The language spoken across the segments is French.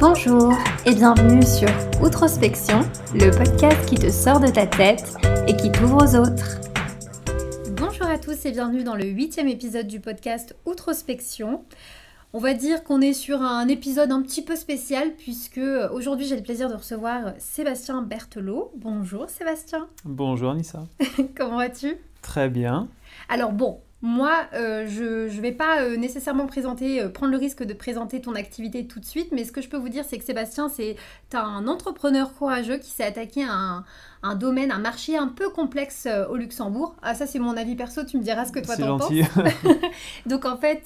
Bonjour et bienvenue sur Outrospection, le podcast qui te sort de ta tête et qui t'ouvre aux autres. Bonjour à tous et bienvenue dans le 8e épisode du podcast Outrospection. On va dire qu'on est sur un épisode un petit peu spécial puisque aujourd'hui j'ai le plaisir de recevoir Sébastien Berthelot. Bonjour Sébastien. Bonjour Anissa. Comment vas-tu ? Très bien. Alors bon, moi je vais pas nécessairement prendre le risque de présenter ton activité tout de suite, mais ce que je peux vous dire c'est que Sébastien, t'es un entrepreneur courageux qui s'est attaqué à un domaine, un marché un peu complexe au Luxembourg. Ah ça c'est mon avis perso, tu me diras ce que toi t'en penses. C'est gentil. Donc en fait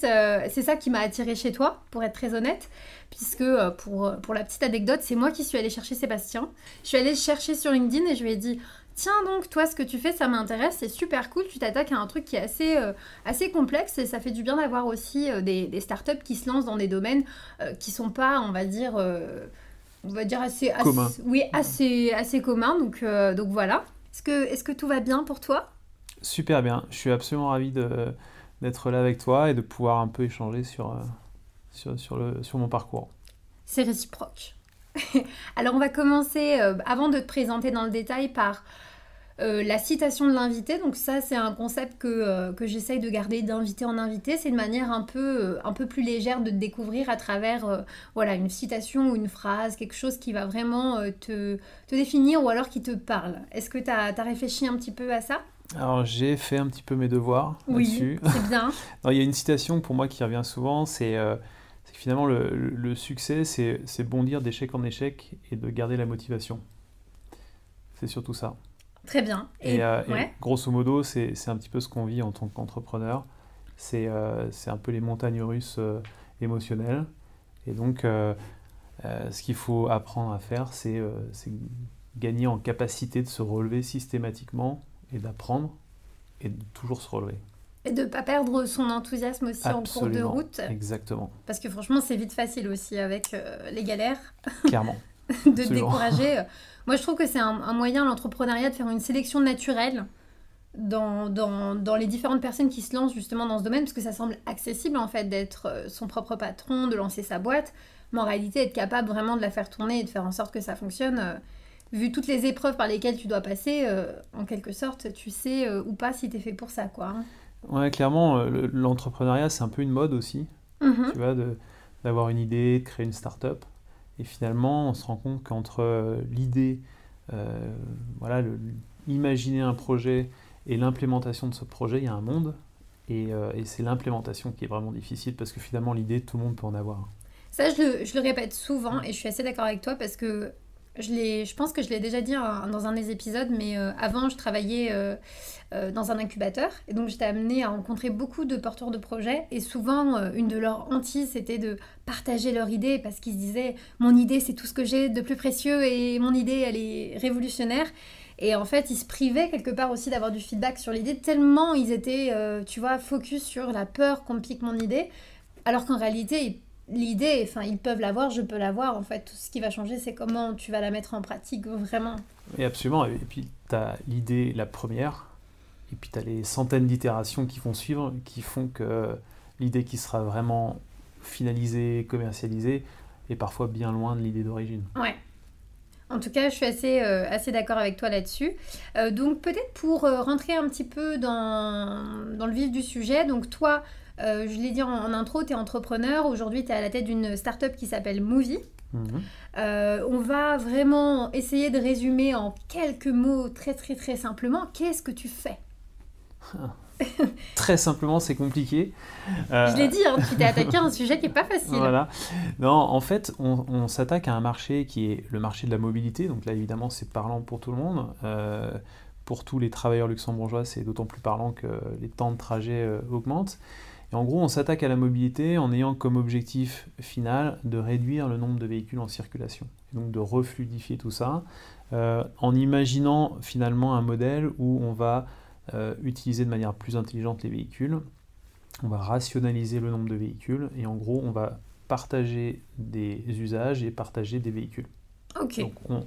c'est ça qui m'a attirée chez toi, pour être très honnête, puisque pour la petite anecdote, c'est moi qui suis allée chercher Sébastien. Je suis allée le chercher sur LinkedIn et je lui ai dit: tiens donc, toi, ce que tu fais, ça m'intéresse, c'est super cool, tu t'attaques à un truc qui est assez complexe et ça fait du bien d'avoir aussi des startups qui se lancent dans des domaines qui sont pas, on va dire assez commun. Oui, assez communs, donc voilà. Est-ce que tout va bien pour toi ? Super bien, je suis absolument ravi d'être là avec toi et de pouvoir un peu échanger sur mon parcours. C'est réciproque. Alors on va commencer, avant de te présenter dans le détail, par la citation de l'invité. Donc ça c'est un concept que j'essaye de garder d'invité en invité. C'est une manière un peu plus légère de te découvrir à travers une citation ou une phrase, quelque chose qui va vraiment te définir ou alors qui te parle. Est-ce que tu as réfléchi un petit peu à ça ? Alors j'ai fait un petit peu mes devoirs là-dessus. Oui, c'est bien. Alors, il y a une citation pour moi qui revient souvent, c'est que finalement le succès c'est bondir d'échec en échec et de garder la motivation. C'est surtout ça. Très bien. Et grosso modo, c'est un petit peu ce qu'on vit en tant qu'entrepreneur. C'est un peu les montagnes russes émotionnelles. Et donc, ce qu'il faut apprendre à faire, c'est gagner en capacité de se relever systématiquement et d'apprendre et de toujours se relever. Et de ne pas perdre son enthousiasme aussi. Absolument, en cours de route. Exactement. Parce que franchement, c'est vite facile aussi avec les galères. Clairement. de te décourager. Moi, je trouve que c'est un moyen, l'entrepreneuriat, de faire une sélection naturelle dans les différentes personnes qui se lancent justement dans ce domaine, parce que ça semble accessible en fait d'être son propre patron, de lancer sa boîte, mais en réalité être capable vraiment de la faire tourner et de faire en sorte que ça fonctionne, vu toutes les épreuves par lesquelles tu dois passer, en quelque sorte, tu sais ou pas si t'es fait pour ça, quoi. Ouais, clairement, l'entrepreneuriat, c'est un peu une mode aussi, tu vois, d'avoir une idée, de créer une start-up. Et finalement, on se rend compte qu'entre l'idée, imaginer un projet et l'implémentation de ce projet, il y a un monde. Et c'est l'implémentation qui est vraiment difficile parce que finalement, l'idée, tout le monde peut en avoir. Ça, je le répète souvent et je suis assez d'accord avec toi parce que je pense que je l'ai déjà dit dans un des épisodes, mais avant, je travaillais dans un incubateur. Et donc, j'étais amenée à rencontrer beaucoup de porteurs de projets. Et souvent, une de leurs hantises, c'était de partager leur idée parce qu'ils se disaient « Mon idée, c'est tout ce que j'ai de plus précieux et mon idée, elle est révolutionnaire ». Et en fait, ils se privaient quelque part aussi d'avoir du feedback sur l'idée, tellement ils étaient, focus sur la peur qu'on pique mon idée. Alors qu'en réalité, l'idée, ils peuvent l'avoir, je peux l'avoir. En fait, tout ce qui va changer, c'est comment tu vas la mettre en pratique, vraiment. Et absolument. Et puis, tu as l'idée, la première, et puis tu as les centaines d'itérations qui vont suivre, qui font que l'idée qui sera vraiment finalisée, commercialisée, est parfois bien loin de l'idée d'origine. Ouais. En tout cas, je suis assez d'accord avec toi là-dessus. Donc, peut-être pour rentrer un petit peu dans le vif du sujet, donc toi... je l'ai dit en intro, tu es entrepreneur. Aujourd'hui, tu es à la tête d'une start-up qui s'appelle Movie. On va vraiment essayer de résumer en quelques mots, très très très simplement, qu'est-ce que tu fais ? Très simplement, c'est compliqué. Je l'ai dit, tu t'es attaqué à un sujet qui n'est pas facile. Voilà. Non, en fait, on s'attaque à un marché qui est le marché de la mobilité. Donc là, évidemment, c'est parlant pour tout le monde. Pour tous les travailleurs luxembourgeois, c'est d'autant plus parlant que les temps de trajet augmentent. Et en gros, on s'attaque à la mobilité en ayant comme objectif final de réduire le nombre de véhicules en circulation, et donc de refluidifier tout ça, en imaginant finalement un modèle où on va utiliser de manière plus intelligente les véhicules, on va rationaliser le nombre de véhicules, et en gros, on va partager des usages et partager des véhicules. Okay. Donc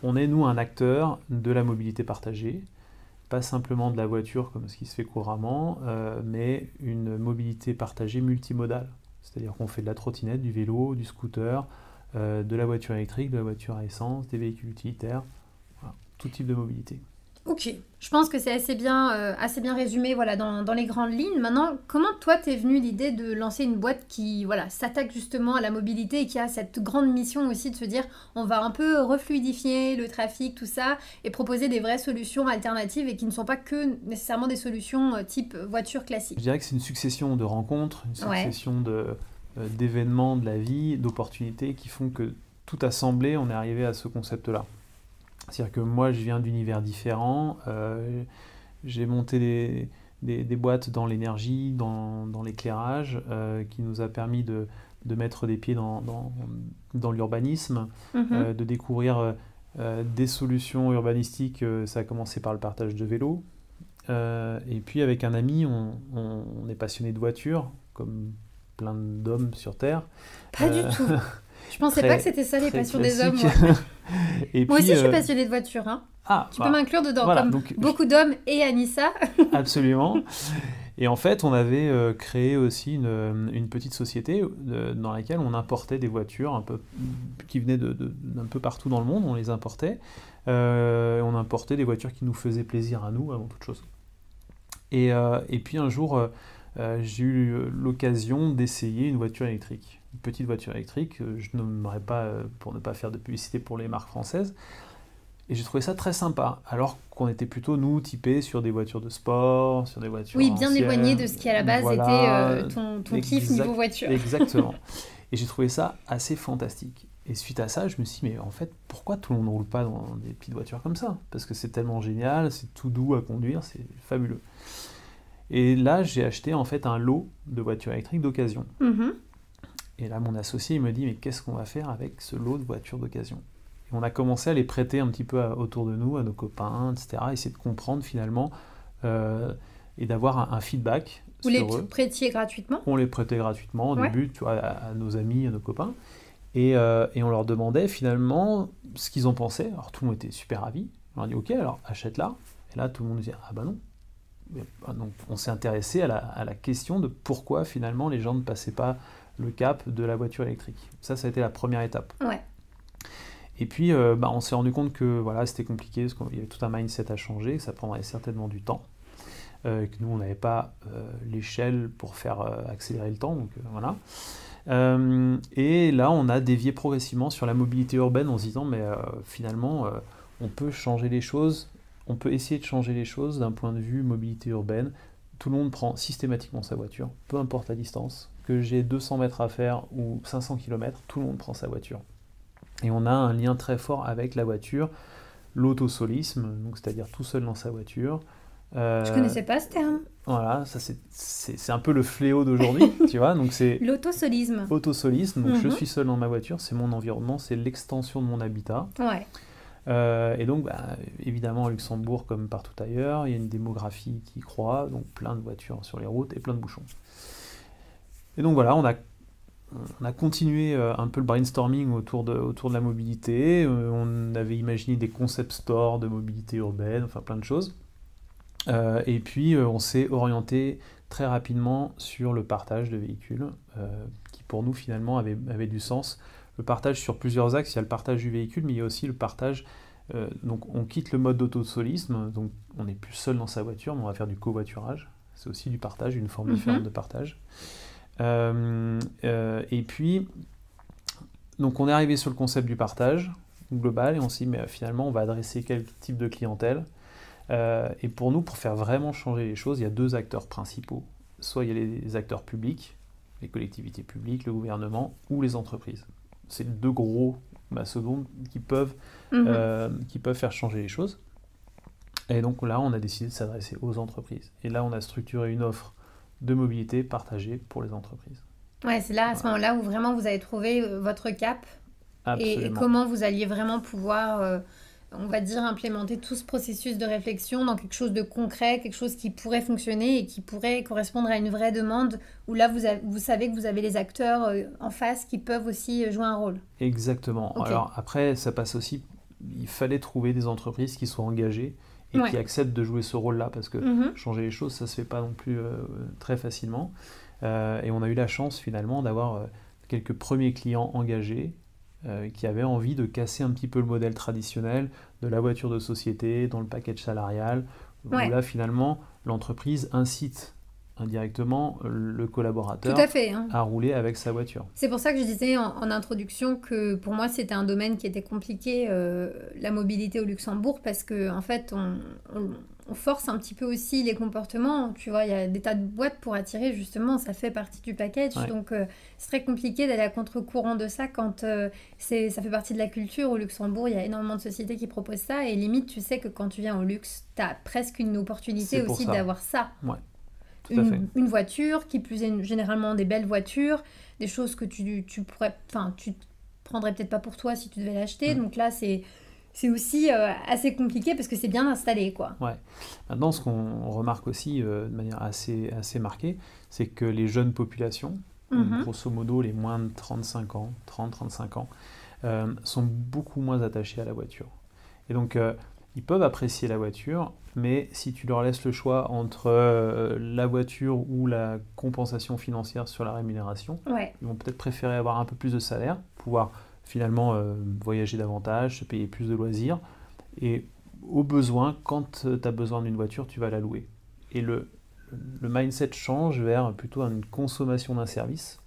on est, nous, un acteur de la mobilité partagée, pas simplement de la voiture comme ce qui se fait couramment, mais une mobilité partagée multimodale. C'est-à-dire qu'on fait de la trottinette, du vélo, du scooter, de la voiture électrique, de la voiture à essence, des véhicules utilitaires, voilà, tout type de mobilité. Ok, je pense que c'est assez bien résumé voilà, dans les grandes lignes. Maintenant, comment toi t'es venue l'idée de lancer une boîte qui voilà, s'attaque justement à la mobilité et qui a cette grande mission aussi de se dire on va un peu refluidifier le trafic, tout ça, et proposer des vraies solutions alternatives et qui ne sont pas que nécessairement des solutions type voiture classique. Je dirais que c'est une succession de rencontres, une succession d'événements de la vie, d'opportunités qui font que tout assemblé, on est arrivé à ce concept-là. C'est-à-dire que moi, je viens d'univers différents, j'ai monté des boîtes dans l'énergie, dans l'éclairage, qui nous a permis de mettre des pieds dans l'urbanisme, de découvrir des solutions urbanistiques. Ça a commencé par le partage de vélos. Et puis avec un ami, on est passionné de voitures, comme plein d'hommes sur Terre. Pas du tout. Je pensais pas que c'était ça les passions des hommes. Moi, et moi puis, aussi, je suis passionnée de voiture. Hein. Tu peux m'inclure dedans, voilà, comme donc, beaucoup d'hommes et Anissa. Absolument. Et en fait, on avait créé aussi une petite société dans laquelle on importait des voitures qui venaient d'un peu partout dans le monde. On les importait. On importait des voitures qui nous faisaient plaisir à nous, avant toute chose. Et puis un jour, j'ai eu l'occasion d'essayer une voiture électrique. Une petite voiture électrique, je nommerai pas pour ne pas faire de publicité pour les marques françaises. Et j'ai trouvé ça très sympa, alors qu'on était plutôt, nous, typés sur des voitures de sport, sur des voitures oui, bien anciennes, éloigné de ce qui à la base était ton kiff niveau voiture. Exactement. Et j'ai trouvé ça assez fantastique. Et suite à ça, je me suis dit, mais en fait, pourquoi tout le monde ne roule pas dans des petites voitures comme ça? Parce que c'est tellement génial, c'est tout doux à conduire, c'est fabuleux. Et là, j'ai acheté en fait un lot de voitures électriques d'occasion. Mm-hmm. Et là, mon associé il me dit, mais qu'est-ce qu'on va faire avec ce lot de voitures d'occasion? Et on a commencé à les prêter un petit peu autour de nous, à nos copains, etc. Essayer de comprendre finalement et d'avoir un feedback sur eux. Vous les prêtiez gratuitement? On les prêtait gratuitement au début, tu vois, à nos amis, à nos copains. Et on leur demandait finalement ce qu'ils en pensaient. Alors tout le monde était super ravis. On leur dit, ok, alors achète-la. Et là, tout le monde disait, ah bah non. Donc on s'est intéressé à la question de pourquoi finalement les gens ne passaient pas le cap de la voiture électrique. Ça a été la première étape. Ouais. Et puis on s'est rendu compte que voilà, c'était compliqué, parce qu'il y avait tout un mindset à changer, que ça prendrait certainement du temps, que nous on n'avait pas l'échelle pour faire accélérer le temps, donc voilà. Et là on a dévié progressivement sur la mobilité urbaine en se disant mais finalement on peut changer les choses. On peut essayer de changer les choses d'un point de vue mobilité urbaine. Tout le monde prend systématiquement sa voiture, peu importe la distance. Que j'ai 200 mètres à faire ou 500 km, tout le monde prend sa voiture. Et on a un lien très fort avec la voiture, l'autosolisme, donc c'est-à-dire tout seul dans sa voiture. Je connaissais pas ce terme. Voilà, ça c'est un peu le fléau d'aujourd'hui, tu vois. Donc c'est l'autosolisme. Autosolisme, donc je suis seul dans ma voiture, c'est mon environnement, c'est l'extension de mon habitat. Ouais. Et donc, évidemment, à Luxembourg, comme partout ailleurs, il y a une démographie qui croît, donc plein de voitures sur les routes et plein de bouchons. Et donc voilà, on a continué un peu le brainstorming autour de la mobilité. On avait imaginé des concept stores de mobilité urbaine, enfin plein de choses. Et puis, on s'est orienté très rapidement sur le partage de véhicules, qui pour nous, finalement, avait du sens. Le partage sur plusieurs axes, il y a le partage du véhicule, mais il y a aussi le partage, donc on quitte le mode d'autosolisme, donc on n'est plus seul dans sa voiture, mais on va faire du covoiturage, c'est aussi du partage, une forme différente de partage. Et puis, donc on est arrivé sur le concept du partage global, et on s'est dit, mais finalement on va adresser quel type de clientèle, et pour nous, pour faire vraiment changer les choses, il y a deux acteurs principaux, soit il y a les acteurs publics, les collectivités publiques, le gouvernement, ou les entreprises. C'est les deux gros mastodontes qui peuvent faire changer les choses. Et donc là, on a décidé de s'adresser aux entreprises. Et là, on a structuré une offre de mobilité partagée pour les entreprises. Ouais, c'est là, à ce moment-là, où vraiment vous avez trouvé votre cap. Et comment vous alliez vraiment pouvoir, on va dire, implémenter tout ce processus de réflexion dans quelque chose de concret, quelque chose qui pourrait fonctionner et qui pourrait correspondre à une vraie demande, où là, vous savez que vous avez les acteurs en face qui peuvent aussi jouer un rôle. Exactement. Okay. Alors après, ça passe aussi, il fallait trouver des entreprises qui soient engagées et qui acceptent de jouer ce rôle-là, parce que changer les choses, ça ne se fait pas non plus très facilement. Et on a eu la chance, finalement, d'avoir quelques premiers clients engagés, qui avait envie de casser un petit peu le modèle traditionnel de la voiture de société dans le package salarial, où là finalement l'entreprise incite indirectement le collaborateur Tout à fait, hein. à rouler avec sa voiture. C'est pour ça que je disais en introduction que pour moi c'était un domaine qui était compliqué, la mobilité au Luxembourg, parce que en fait on force un petit peu aussi les comportements. Tu vois, il y a des tas de boîtes pour attirer, justement, ça fait partie du package. Ouais. Donc c'est très compliqué d'aller à contre-courant de ça quand ça fait partie de la culture. Au Luxembourg, il y a énormément de sociétés qui proposent ça, et limite tu sais que quand tu viens au luxe, tu as presque une opportunité C'est pour aussi ça. d'avoir ça. Ouais, tout à fait. Une voiture, qui plus est généralement des belles voitures, des choses que tu pourrais, enfin, tu prendrais peut-être pas pour toi si tu devais l'acheter. Donc là, c'est aussi assez compliqué parce que c'est bien installé, quoi. Ouais. Maintenant, ce qu'on remarque aussi de manière assez marquée, c'est que les jeunes populations, donc, grosso modo les moins de 35 ans, 30-35 ans, sont beaucoup moins attachés à la voiture. Et donc, ils peuvent apprécier la voiture, mais si tu leur laisses le choix entre la voiture ou la compensation financière sur la rémunération, ils vont peut-être préférer avoir un peu plus de salaire, pouvoir finalement voyager davantage, se payer plus de loisirs, et au besoin, quand tu as besoin d'une voiture, tu vas la louer. Et le mindset change vers plutôt une consommation d'un service.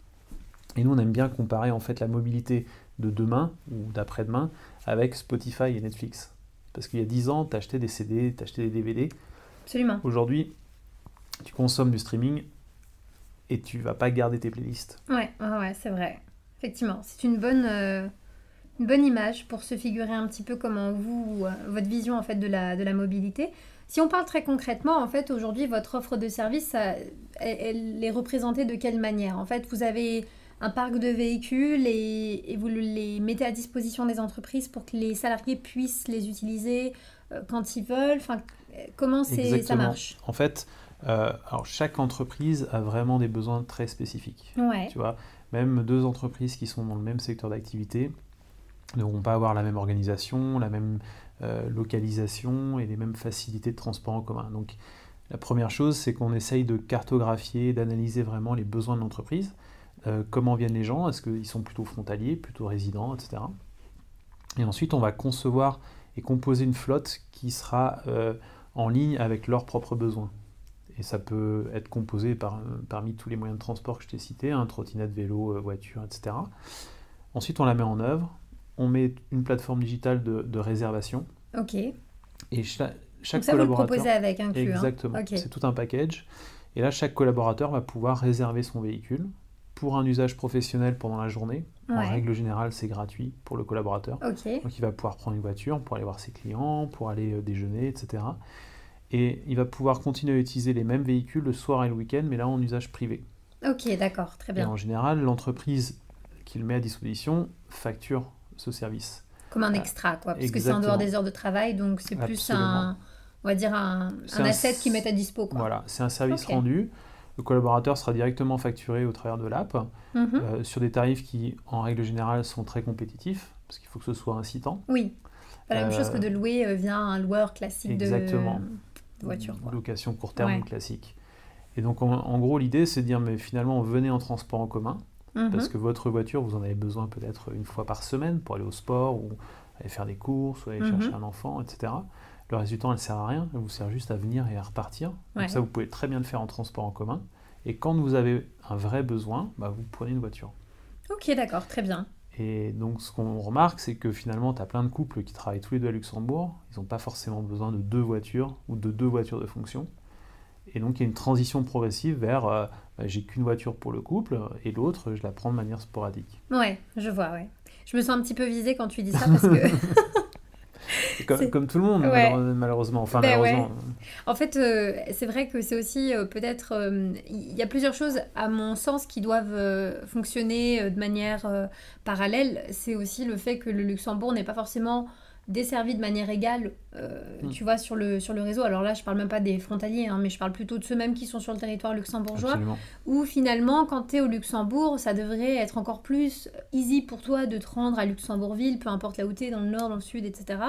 Et nous, on aime bien comparer en fait la mobilité de demain ou d'après-demain avec Spotify et Netflix. Parce qu'il y a 10 ans, tu achetais des CD, tu achetais des DVD. Absolument. Aujourd'hui, tu consommes du streaming et tu vas pas garder tes playlists. Ouais, c'est vrai. Effectivement, c'est une bonne image pour se figurer un petit peu comment votre vision en fait de la mobilité. Si on parle très concrètement, en fait, aujourd'hui, votre offre de service, elle est représentée de quelle manière? En fait, vous avez un parc de véhicules et vous les mettez à disposition des entreprises pour que les salariés puissent les utiliser quand ils veulent. Enfin, comment ça marche? En fait, alors chaque entreprise a vraiment des besoins très spécifiques. Ouais. Tu vois, même deux entreprises qui sont dans le même secteur d'activité ne vont pas avoir la même organisation, la même localisation et les mêmes facilités de transport en commun. Donc, la première chose, c'est qu'on essaye de cartographier, d'analyser vraiment les besoins de l'entreprise. Comment viennent les gens, est-ce qu'ils sont plutôt frontaliers, plutôt résidents, etc. Et ensuite, on va concevoir et composer une flotte qui sera en ligne avec leurs propres besoins. Et ça peut être composé parmi tous les moyens de transport que je t'ai cités, trottinette, vélo, voiture, etc. Ensuite, on la met en œuvre, on met une plateforme digitale de réservation. Ok. Et chaque donc ça, collaborateur... vous le proposez avec inclus. Exactement, Okay. C'est tout un package. Et là, chaque collaborateur va pouvoir réserver son véhicule pour un usage professionnel pendant la journée. En règle générale, c'est gratuit pour le collaborateur. Okay. Donc il va pouvoir prendre une voiture pour aller voir ses clients, pour aller déjeuner, etc. Et il va pouvoir continuer à utiliser les mêmes véhicules le soir et le week-end, mais là en usage privé. Ok, d'accord, très bien. Et en général, l'entreprise qui le met à disposition facture ce service. Comme un extra, quoi, parce exactement. que c'est en dehors des heures de travail, donc c'est plus on va dire un asset qu'ils mettent à dispo, quoi. Voilà, c'est un service rendu. Le collaborateur sera directement facturé au travers de l'app, sur des tarifs qui, en règle générale, sont très compétitifs, parce qu'il faut que ce soit incitant. Oui, pas la même chose que de louer via un loueur classique de voiture. Quoi. Location court terme classique. Et donc, en gros, l'idée, c'est de dire, mais finalement, venez en transport en commun, parce que votre voiture, vous en avez besoin peut-être une fois par semaine pour aller au sport, ou aller faire des courses, ou aller chercher un enfant, etc. Le reste du temps, elle ne sert à rien, elle vous sert juste à venir et à repartir. Donc ça, vous pouvez très bien le faire en transport en commun. Et quand vous avez un vrai besoin, vous prenez une voiture. Ok, d'accord, très bien. Et donc, ce qu'on remarque, c'est que finalement, tu as plein de couples qui travaillent tous les deux à Luxembourg. Ils n'ont pas forcément besoin de deux voitures ou de deux voitures de fonction. Et donc, il y a une transition progressive vers j'ai qu'une voiture pour le couple et l'autre, je la prends de manière sporadique. Ouais, je vois, ouais. Je me sens un petit peu visée quand tu dis ça parce que... Comme tout le monde, malheureusement. Enfin, malheureusement. Ouais. En fait, c'est vrai que c'est aussi peut-être... Il y a plusieurs choses, à mon sens, qui doivent fonctionner de manière parallèle. C'est aussi le fait que le Luxembourg n'est pas forcément desservis de manière égale, tu vois, sur le réseau. Alors là, je parle même pas des frontaliers, hein, mais je parle plutôt de ceux mêmes qui sont sur le territoire luxembourgeois, Absolument. où finalement, quand tu es au Luxembourg, ça devrait être encore plus easy pour toi de te rendre à Luxembourgville, peu importe là où tu es, dans le nord, dans le sud, etc.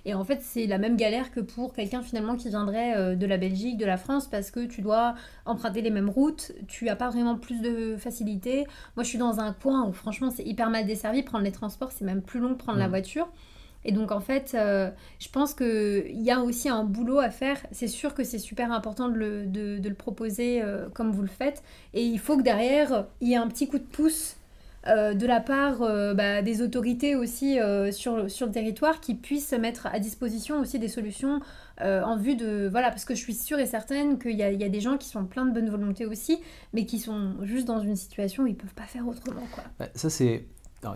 Et en fait, c'est la même galère que pour quelqu'un finalement qui viendrait de la Belgique, de la France, parce que tu dois emprunter les mêmes routes, tu n'as pas vraiment plus de facilité. Moi, je suis dans un coin où franchement, c'est hyper mal desservi. Prendre les transports, c'est même plus long que prendre la voiture. Et donc en fait, je pense qu'il y a aussi un boulot à faire. C'est sûr que c'est super important de le proposer comme vous le faites. Et il faut que derrière, il y ait un petit coup de pouce de la part des autorités aussi sur le territoire qui puissent mettre à disposition aussi des solutions en vue de... Voilà, parce que je suis sûre et certaine qu'il y a des gens qui sont pleins de bonne volonté aussi, mais qui sont juste dans une situation où ils peuvent pas faire autrement, quoi. Ça, c'est... Alors,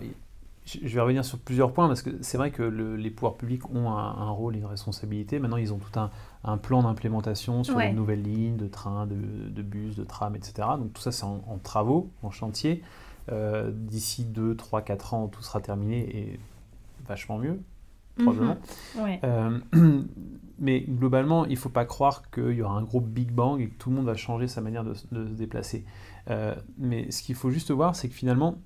je vais revenir sur plusieurs points parce que c'est vrai que les pouvoirs publics ont un rôle et une responsabilité. Maintenant, ils ont tout un plan d'implémentation sur les nouvelles lignes de trains, de bus, de trams, etc. Donc tout ça, c'est en travaux, en chantier. D'ici 2, 3, 4 ans, tout sera terminé et vachement mieux, probablement. Mais globalement, il ne faut pas croire qu'il y aura un gros Big Bang et que tout le monde va changer sa manière de se déplacer. Mais ce qu'il faut juste voir, c'est que finalement,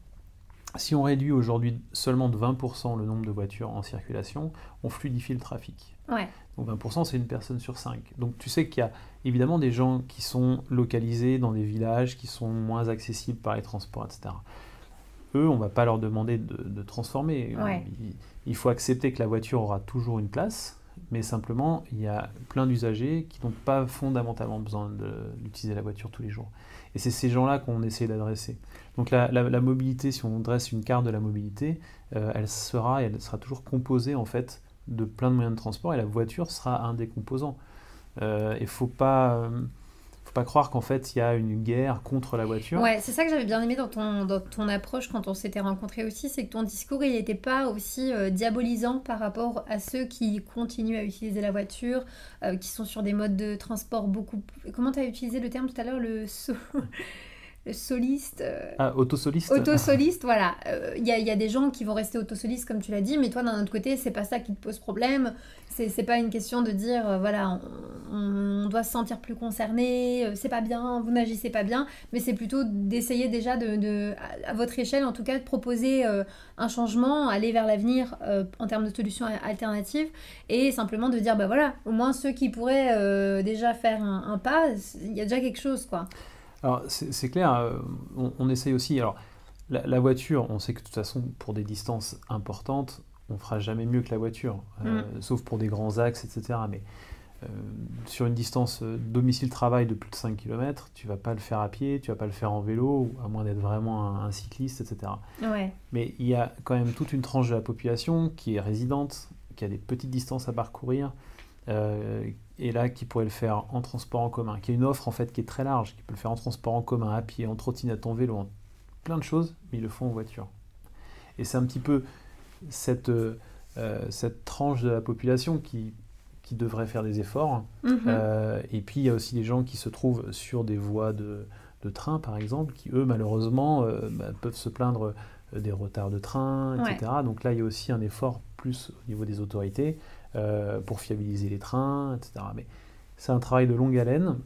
si on réduit aujourd'hui seulement de 20% le nombre de voitures en circulation, on fluidifie le trafic. Donc 20%, c'est une personne sur 5. Donc tu sais qu'il y a évidemment des gens qui sont localisés dans des villages qui sont moins accessibles par les transports, etc. Eux, on ne va pas leur demander de transformer. Il faut accepter que la voiture aura toujours une place, mais simplement, il y a plein d'usagers qui n'ont pas fondamentalement besoin d'utiliser la voiture tous les jours. Et c'est ces gens-là qu'on essaie d'adresser. Donc la mobilité, si on dresse une carte de la mobilité, elle sera toujours composée en fait de plein de moyens de transport et la voiture sera un des composants. Il faut pas croire qu'en fait il y a une guerre contre la voiture. Ouais, c'est ça que j'avais bien aimé dans ton approche quand on s'était rencontrés aussi, c'est que ton discours il n'était pas aussi diabolisant par rapport à ceux qui continuent à utiliser la voiture, qui sont sur des modes de transport beaucoup... Comment tu as utilisé le terme tout à l'heure, le soliste. Autosoliste. Autosoliste, voilà. Il y a des gens qui vont rester autosolistes, comme tu l'as dit, mais toi, d'un autre côté, c'est pas ça qui te pose problème. C'est pas une question de dire, voilà, on doit se sentir plus concerné, c'est pas bien, vous n'agissez pas bien, mais c'est plutôt d'essayer déjà à votre échelle, en tout cas, de proposer un changement, aller vers l'avenir en termes de solutions alternatives, et simplement de dire, bah voilà, au moins ceux qui pourraient déjà faire un pas, il y a déjà quelque chose, quoi. Alors, c'est clair, on essaye aussi. Alors, la voiture, on sait que de toute façon, pour des distances importantes, on ne fera jamais mieux que la voiture, sauf pour des grands axes, etc. Mais sur une distance domicile-travail de plus de 5 km, tu ne vas pas le faire à pied, tu ne vas pas le faire en vélo, à moins d'être vraiment un cycliste, etc. Mais il y a quand même toute une tranche de la population qui est résidente, qui a des petites distances à parcourir, et là qui pourrait le faire en transport en commun, qui a une offre en fait qui est très large, qui peut le faire en transport en commun, à pied, en trottinette, en vélo, en plein de choses, mais ils le font en voiture. Et c'est un petit peu cette tranche de la population qui devrait faire des efforts. Et puis il y a aussi des gens qui se trouvent sur des voies de train par exemple, qui eux malheureusement peuvent se plaindre des retards de train, etc. Donc là il y a aussi un effort plus au niveau des autorités pour fiabiliser les trains, etc. Mais c'est un travail de longue haleine.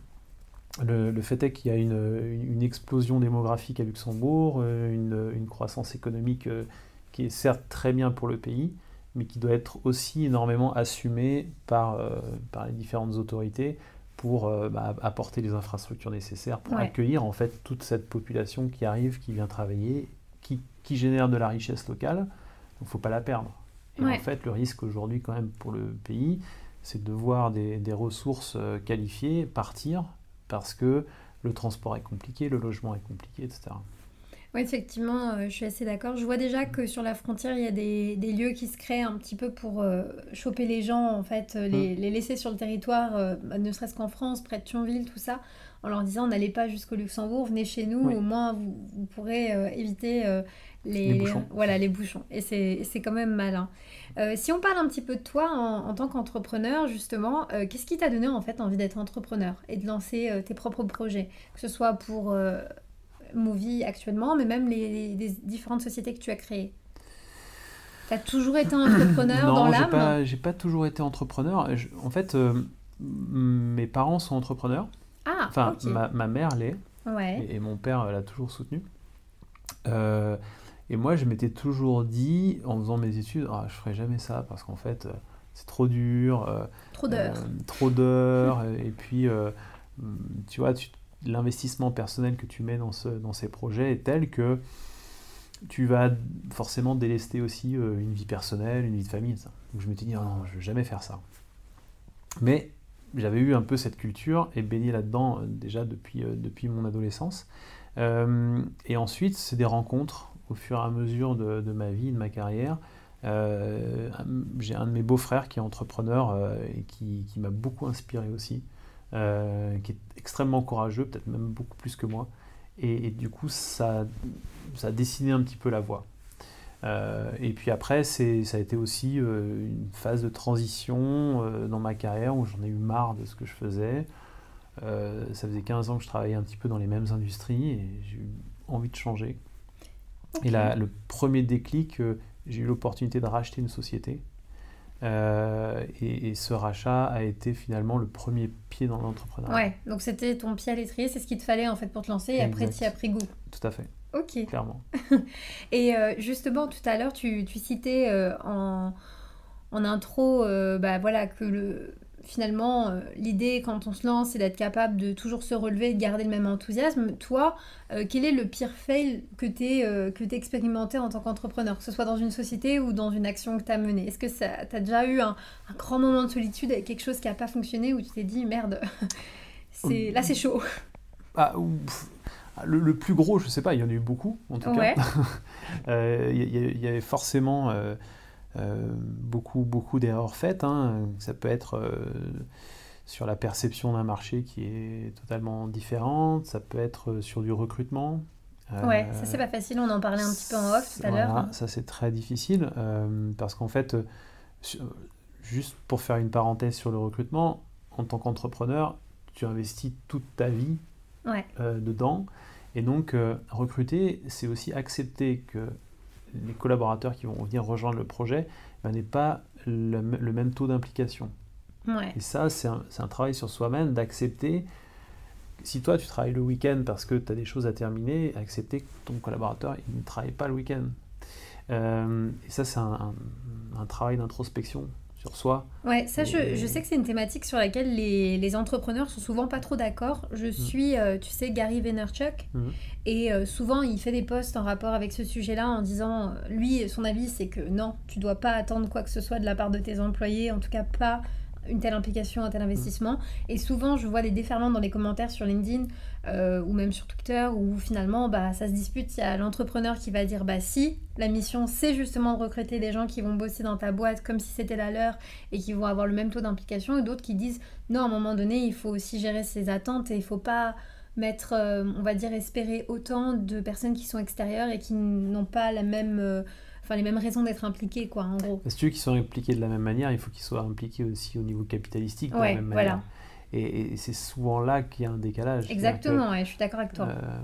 Le fait est qu'il y a une explosion démographique à Luxembourg, une croissance économique qui est certes très bien pour le pays, mais qui doit être aussi énormément assumée par les différentes autorités pour apporter les infrastructures nécessaires pour accueillir en fait toute cette population qui arrive, qui vient travailler, qui génère de la richesse locale. Donc il ne faut pas la perdre. Et en fait, le risque aujourd'hui quand même pour le pays, c'est de voir des ressources qualifiées partir parce que le transport est compliqué, le logement est compliqué, etc. Oui, effectivement, je suis assez d'accord. Je vois déjà que sur la frontière, il y a des lieux qui se créent un petit peu pour choper les gens, en fait, les laisser sur le territoire, ne serait-ce qu'en France, près de Thionville, tout ça, en leur disant n'allez pas jusqu'au Luxembourg, venez chez nous, au moins vous pourrez éviter les bouchons. Voilà, les bouchons. Et c'est quand même malin. Si on parle un petit peu de toi en tant qu'entrepreneur, justement, qu'est-ce qui t'a donné en fait envie d'être entrepreneur et de lancer tes propres projets, que ce soit pour Movi actuellement, mais même les différentes sociétés que tu as créées? T'as toujours été entrepreneur dans Non, l'âme? j'ai pas toujours été entrepreneur. En fait, mes parents sont entrepreneurs. Ah, Enfin, ok. ma mère l'est, Ouais. et mon père l'a toujours soutenu. Euh, et moi, je m'étais toujours dit, en faisant mes études, ah, je ferai jamais ça, parce qu'en fait, c'est trop dur, Trop d'heures. trop d'heures, et puis, tu vois, l'investissement personnel que tu mets dans ces projets est tel que tu vas forcément délester aussi une vie personnelle, une vie de famille, ça. Donc je m'étais dit, ah non, je vais jamais faire ça. Mais j'avais eu un peu cette culture et baigné là-dedans déjà depuis mon adolescence. Et ensuite, c'est des rencontres au fur et à mesure de ma vie, de ma carrière. J'ai un de mes beaux-frères qui est entrepreneur et qui m'a beaucoup inspiré aussi, qui est extrêmement courageux, peut-être même beaucoup plus que moi. Et du coup, ça a dessiné un petit peu la voie. Et puis après, ça a été aussi une phase de transition dans ma carrière où j'en ai eu marre de ce que je faisais. Ça faisait 15 ans que je travaillais un petit peu dans les mêmes industries et j'ai eu envie de changer. Et Ok. là, le premier déclic, j'ai eu l'opportunité de racheter une société. Et ce rachat a été finalement le premier pied dans l'entrepreneuriat. Ouais, donc c'était ton pied à l'étrier, c'est ce qu'il te fallait en fait pour te lancer et après tu y as Exact, pris goût. tout à fait, Ok. clairement. Et justement, tout à l'heure, tu citais en intro bah, voilà, que finalement, l'idée quand on se lance, c'est d'être capable de toujours se relever et de garder le même enthousiasme. Toi, quel est le pire fail que t'aies expérimenté en tant qu'entrepreneur, que ce soit dans une société ou dans une action que tu as menée? Est-ce que tu as déjà eu un grand moment de solitude avec quelque chose qui n'a pas fonctionné où tu t'es dit, merde, là c'est chaud? Ah, le plus gros, je sais pas, il y en a eu beaucoup en tout cas. Ouais, Il y avait forcément beaucoup d'erreurs faites, hein. Ça peut être sur la perception d'un marché qui est totalement différente, ça peut être sur du recrutement. ouais, ça c'est Euh, pas facile, on en parlait un petit peu en off tout à l'heure. voilà, ça c'est très difficile parce qu'en fait, sur- juste pour faire une parenthèse sur le recrutement, en tant qu'entrepreneur, tu investis toute ta vie Ouais, dedans. Et donc, recruter, c'est aussi accepter que les collaborateurs qui vont venir rejoindre le projet n'aient pas le même taux d'implication. ouais. Et ça, c'est un travail sur soi-même d'accepter. Si toi, tu travailles le week-end parce que tu as des choses à terminer, accepter que ton collaborateur il ne travaille pas le week-end. Et ça, c'est un travail d'introspection sur soi. Ouais, ça, je Et, sais que c'est une thématique sur laquelle les entrepreneurs sont souvent pas trop d'accord. Je mm, suis, tu sais, Gary Vaynerchuk, mm, et souvent il fait des posts en rapport avec ce sujet-là en disant, lui, son avis, c'est que non, tu dois pas attendre quoi que ce soit de la part de tes employés, en tout cas pas une telle implication, un tel mm. investissement. Et souvent, je vois des déferlements dans les commentaires sur LinkedIn ou même sur Twitter où finalement, bah, ça se dispute. Il y a l'entrepreneur qui va dire, bah si, la mission, c'est justement de recruter des gens qui vont bosser dans ta boîte comme si c'était la leur et qui vont avoir le même taux d'implication, et d'autres qui disent non, à un moment donné, il faut aussi gérer ses attentes et il faut pas mettre, on va dire, espérer autant de personnes qui sont extérieures et qui n'ont pas la même, enfin, les mêmes raisons d'être impliquées, quoi, en gros. Si tu veux qu'ils soient impliqués de la même manière, il faut qu'ils soient impliqués aussi au niveau capitalistique de la Ouais, même manière. voilà, Et c'est souvent là qu'il y a un décalage. C'est-à-dire que exactement, ouais, je suis d'accord avec toi. euh,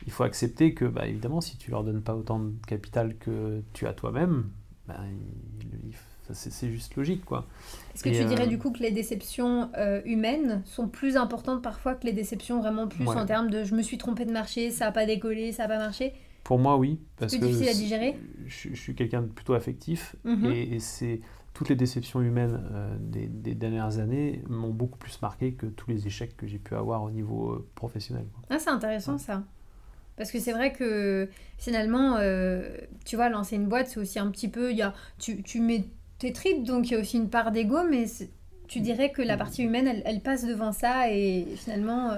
il faut accepter que, bah, évidemment, si tu leur donnes pas autant de capital que tu as toi-même, bah, c'est juste logique, quoi. Est-ce que Et tu dirais du coup que les déceptions humaines sont plus importantes parfois que les déceptions vraiment plus ouais, en termes de je me suis trompé de marché, ça a pas décollé, ça a pas marché? pour moi, oui, C'est parce plus que difficile à digérer? je suis quelqu'un de plutôt affectif Mhm. et c'est toutes les déceptions humaines des dernières années m'ont beaucoup plus marqué que tous les échecs que j'ai pu avoir au niveau professionnel, quoi. Ah, c'est intéressant Ouais. ça. Parce que c'est vrai que finalement, tu vois, lancer une boîte, c'est aussi un petit peu, tu mets tes tripes, donc il y a aussi une part d'ego, mais tu dirais que la partie humaine, elle passe devant ça et finalement,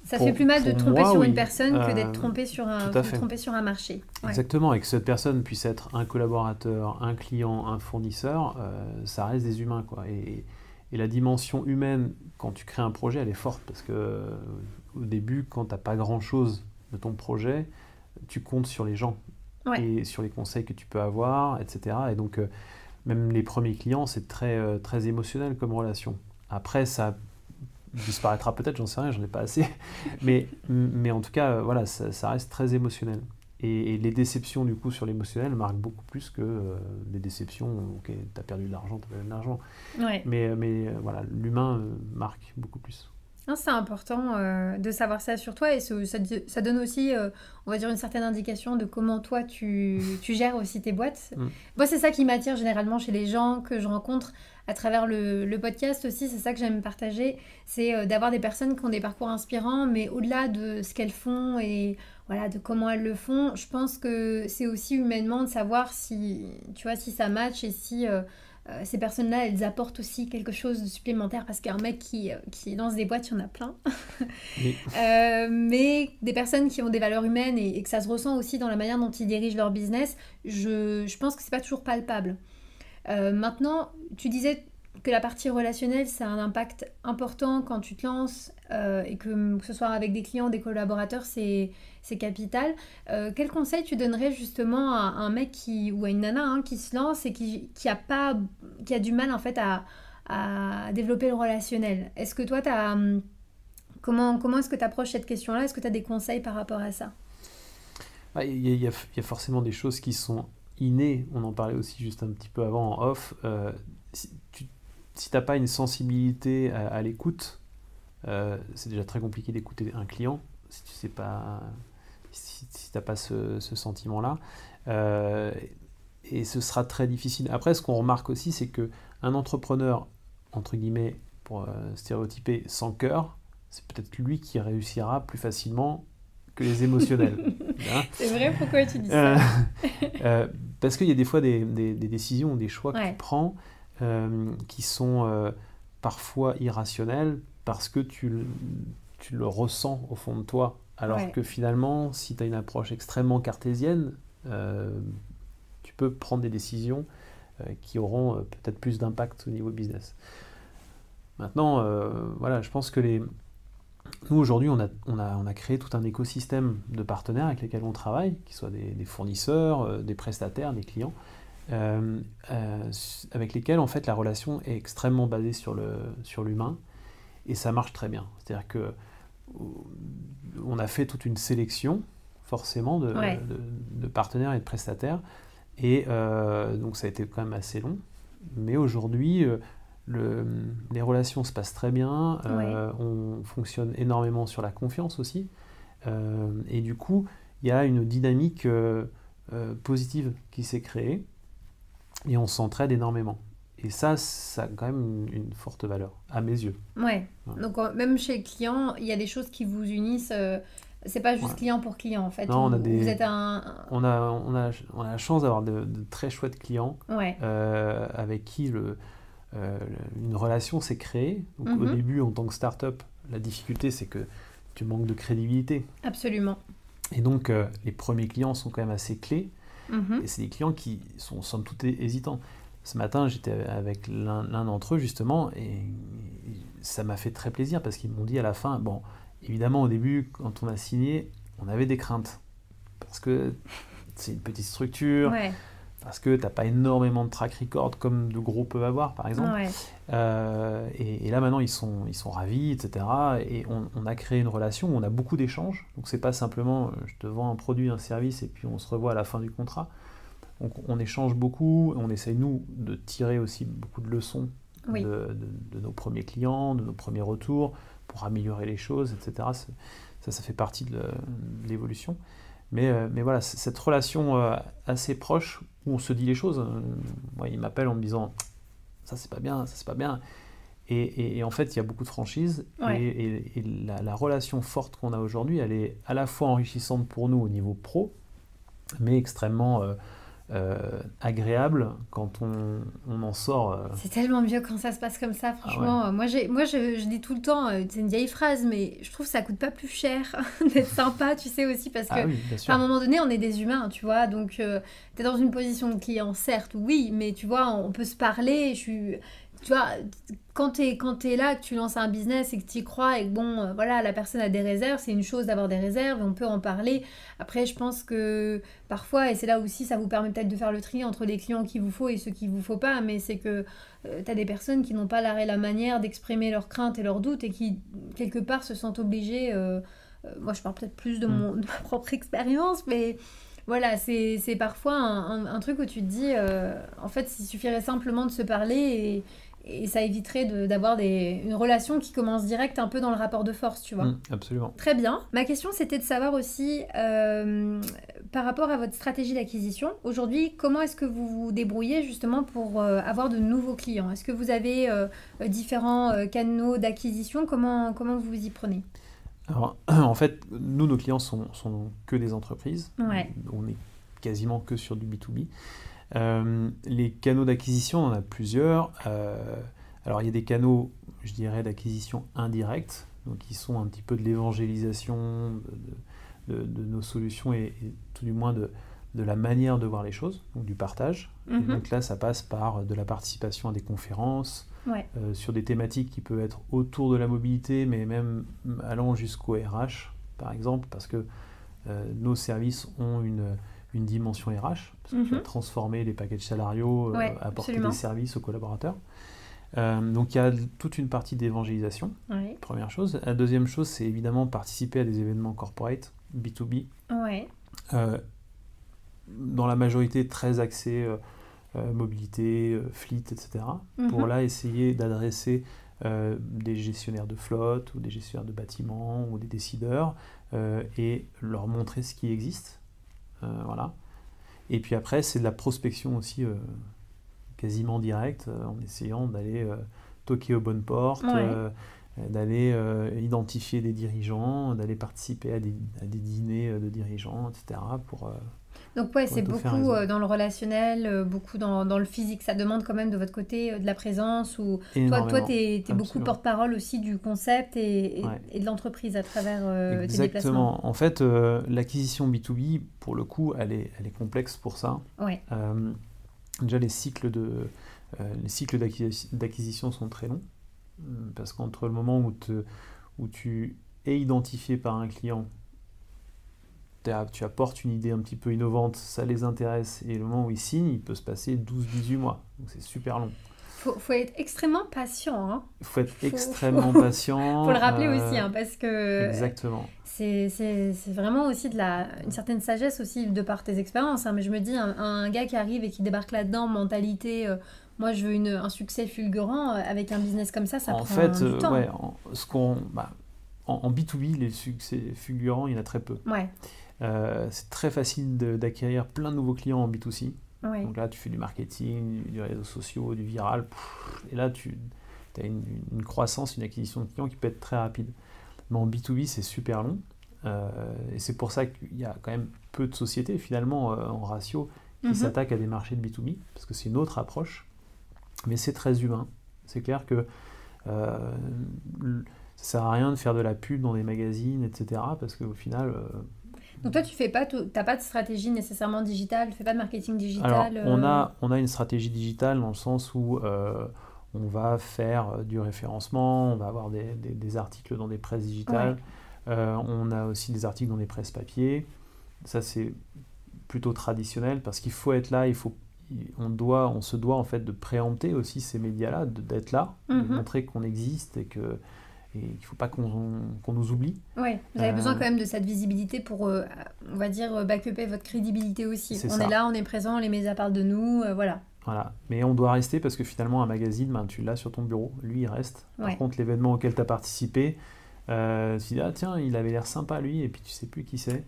ça fait plus mal de te Pour tromper moi, sur une oui, personne que d'être trompé tout à fait. sur un marché. Ouais. Exactement, et que cette personne puisse être un collaborateur, un client, un fournisseur, ça reste des humains, quoi. Et la dimension humaine, quand tu crées un projet, elle est forte parce que au début, quand tu n'as pas grand-chose de ton projet, tu comptes sur les gens Ouais. et sur les conseils que tu peux avoir, etc. Et donc, même les premiers clients, c'est très émotionnel comme relation. Après, ça disparaîtra peut-être, j'en sais rien, j'en ai pas assez. Mais en tout cas, voilà, ça reste très émotionnel. Et les déceptions, du coup, sur l'émotionnel marquent beaucoup plus que les déceptions, ok, t'as perdu de l'argent, t'as perdu de l'argent. Ouais. Mais voilà, l'humain marque beaucoup plus. Non, c'est important de savoir ça sur toi et ça donne aussi, on va dire, une certaine indication de comment toi tu gères aussi tes boîtes. Mm. Moi, c'est ça qui m'attire généralement chez les gens que je rencontre à travers le podcast aussi. C'est ça que j'aime partager, c'est d'avoir des personnes qui ont des parcours inspirants, mais au-delà de ce qu'elles font et voilà, de comment elles le font, je pense que c'est aussi humainement de savoir si, tu vois, si ça match et si ces personnes-là, elles apportent aussi quelque chose de supplémentaire parce qu'un mec qui lance des boîtes, il y en a plein. Oui. Mais des personnes qui ont des valeurs humaines et que ça se ressent aussi dans la manière dont ils dirigent leur business, je pense que c'est pas toujours palpable. Maintenant, tu disais que la partie relationnelle, ça a un impact important quand tu te lances et que ce soit avec des clients, des collaborateurs, c'est capital. Quel conseil tu donnerais justement à un mec ou à une nana qui se lance et qui a du mal en fait à développer le relationnel? Est-ce que toi, comment est-ce que tu approches cette question-là? Est-ce que tu as des conseils par rapport à ça? Il y a forcément des choses qui sont innées. On en parlait aussi juste un petit peu avant en off. Si tu n'as pas une sensibilité à l'écoute, c'est déjà très compliqué d'écouter un client si tu sais pas, si t'as pas ce sentiment-là. Et ce sera très difficile. Après, ce qu'on remarque aussi, c'est que un entrepreneur, entre guillemets, pour stéréotyper, sans cœur, c'est peut-être lui qui réussira plus facilement que les émotionnels. Hein. C'est vrai, pourquoi tu dis ça? Parce qu'il y a des fois des décisions, des choix que tu prends qui sont parfois irrationnels parce que tu le ressens au fond de toi. Alors que finalement, si tu as une approche extrêmement cartésienne, tu peux prendre des décisions qui auront peut-être plus d'impact au niveau business. Maintenant, voilà, je pense que nous aujourd'hui, on a créé tout un écosystème de partenaires avec lesquels on travaille, qui soient des fournisseurs, des prestataires, des clients, avec lesquels en fait la relation est extrêmement basée sur l'humain et ça marche très bien. C'est-à-dire que on a fait toute une sélection forcément de partenaires et de prestataires et donc ça a été quand même assez long, mais aujourd'hui les relations se passent très bien, on fonctionne énormément sur la confiance aussi et du coup il y a une dynamique positive qui s'est créée et on s'entraide énormément. Et ça a quand même une forte valeur, à mes yeux. Ouais. Donc même chez les clients, il y a des choses qui vous unissent. C'est pas juste client pour client, en fait. Non, vous êtes on a la chance d'avoir de très chouettes clients avec qui une relation s'est créée. Donc, au début, en tant que start-up, la difficulté, c'est que tu manques de crédibilité. Absolument. Et donc, les premiers clients sont quand même assez clés. Et c'est des clients qui sont somme toute hésitants. Ce matin, j'étais avec l'un d'entre eux, justement, et ça m'a fait très plaisir parce qu'ils m'ont dit à la fin, bon, évidemment, au début, quand on a signé, on avait des craintes. Parce que c'est une petite structure, parce que tu n'as pas énormément de track record comme de gros peuvent avoir, par exemple. Et là, maintenant, ils sont ravis, etc. Et on a créé une relation où on a beaucoup d'échanges. Donc, c'est pas simplement je te vends un produit, un service, et puis on se revoit à la fin du contrat. Donc, on échange beaucoup. On essaye, nous, de tirer aussi beaucoup de leçons de nos premiers clients, de nos premiers retours, pour améliorer les choses, etc. Ça fait partie de l'évolution. Mais voilà, cette relation assez proche où on se dit les choses. Moi, il m'appelle en me disant ça c'est pas bien, ça c'est pas bien. Et en fait, il y a beaucoup de franchise. Et la relation forte qu'on a aujourd'hui, elle est à la fois enrichissante pour nous au niveau pro, mais extrêmement agréable quand on en sort. C'est tellement mieux quand ça se passe comme ça, franchement. Moi, je dis tout le temps, c'est une vieille phrase, mais je trouve que ça coûte pas plus cher d'être sympa, tu sais aussi, parce que à un moment donné, on est des humains, tu vois. Donc, t'es dans une position de client, certes, oui, mais tu vois, on peut se parler. Tu vois, quand t'es là, que tu lances un business et que tu y crois et que bon, voilà, la personne a des réserves, c'est une chose d'avoir des réserves et on peut en parler. Après, je pense que parfois, et c'est là aussi, ça vous permet peut-être de faire le tri entre les clients qu'il vous faut et ceux qu'il vous faut pas, mais c'est que t'as des personnes qui n'ont pas l'art et la manière d'exprimer leurs craintes et leurs doutes et qui, quelque part, se sentent obligées moi je parle peut-être plus de ma propre expérience, mais voilà, c'est parfois un truc où tu te dis, en fait, il suffirait simplement de se parler et ça éviterait d'avoir une relation qui commence direct un peu dans le rapport de force, tu vois. Absolument. Très bien. Ma question, c'était de savoir aussi, par rapport à votre stratégie d'acquisition, aujourd'hui, comment est-ce que vous vous débrouillez justement pour avoir de nouveaux clients? Est-ce que vous avez différents canaux d'acquisition? Comment vous y prenez? Alors, en fait, nous, nos clients sont que des entreprises. Ouais. On est quasiment que sur du B2B. Les canaux d'acquisition, on en a plusieurs. Alors, il y a des canaux, je dirais, d'acquisition indirecte, donc qui sont un petit peu de l'évangélisation de nos solutions et tout du moins de la manière de voir les choses, donc du partage. Et donc là, ça passe par de la participation à des conférences, sur des thématiques qui peuvent être autour de la mobilité, mais même allant jusqu'au RH, par exemple, parce que nos services ont une dimension RH, parce que tu vas transformer les packages salariaux, apporter des services aux collaborateurs. Donc il y a toute une partie d'évangélisation, première chose. La deuxième chose, c'est évidemment participer à des événements corporate, B2B, dans la majorité très axés mobilité, fleet, etc. Pour là essayer d'adresser des gestionnaires de flotte ou des gestionnaires de bâtiments ou des décideurs et leur montrer ce qui existe. Voilà. Et puis après, c'est de la prospection aussi quasiment directe, en essayant d'aller toquer aux bonnes portes, d'aller identifier des dirigeants, d'aller participer à des dîners de dirigeants, etc. Donc c'est beaucoup dans le relationnel, beaucoup dans le physique. Ça demande quand même de votre côté de la présence. Ou toi t'es beaucoup porte-parole aussi du concept et de l'entreprise à travers tes déplacements. Exactement. En fait, l'acquisition B2B, pour le coup, elle est complexe pour ça. Déjà, les cycles d'acquisition sont très longs, parce qu'entre le moment où tu es identifié par un client, tu apportes une idée un petit peu innovante, ça les intéresse, et le moment où ils signent, il peut se passer 12-18 mois. Donc c'est super long. Faut être extrêmement patient. Hein. Faut être extrêmement patient. Faut le rappeler aussi, parce que exactement. C'est vraiment aussi une certaine sagesse aussi de par tes expériences. Mais je me dis, un gars qui arrive et qui débarque là-dedans, mentalité, moi je veux un succès fulgurant, avec un business comme ça prend du temps. En B2B, les succès fulgurants, il y en a très peu. C'est très facile d'acquérir plein de nouveaux clients en B2C. Donc là, tu fais du marketing, du réseaux sociaux, du viral, et là, tu as une croissance, une acquisition de clients qui peut être très rapide. Mais en B2B, c'est super long, et c'est pour ça qu'il y a quand même peu de sociétés, finalement, en ratio, qui s'attaquent à des marchés de B2B, parce que c'est une autre approche, mais c'est très humain. C'est clair que ça sert à rien de faire de la pub dans des magazines, etc., parce qu'au final... Donc toi, t'as pas de stratégie nécessairement digitale, tu fais pas de marketing digital. Alors, on a une stratégie digitale dans le sens où on va faire du référencement, on va avoir des articles dans des presses digitales, on a aussi des articles dans des presses papier. Ça, c'est plutôt traditionnel parce qu'il faut être là, on se doit en fait de préempter aussi ces médias-là, d'être là, de montrer qu'on existe et qu'il ne faut pas qu'on nous oublie. Oui, vous avez besoin quand même de cette visibilité pour, on va dire, backuper votre crédibilité aussi. Est là, on est présent, les médias parlent de nous, voilà. Voilà, mais on doit rester parce que finalement, un magazine, tu l'as sur ton bureau, lui, il reste. Par contre, l'événement auquel tu as participé, tu te dis, ah tiens, il avait l'air sympa, lui, et puis tu sais plus qui c'est.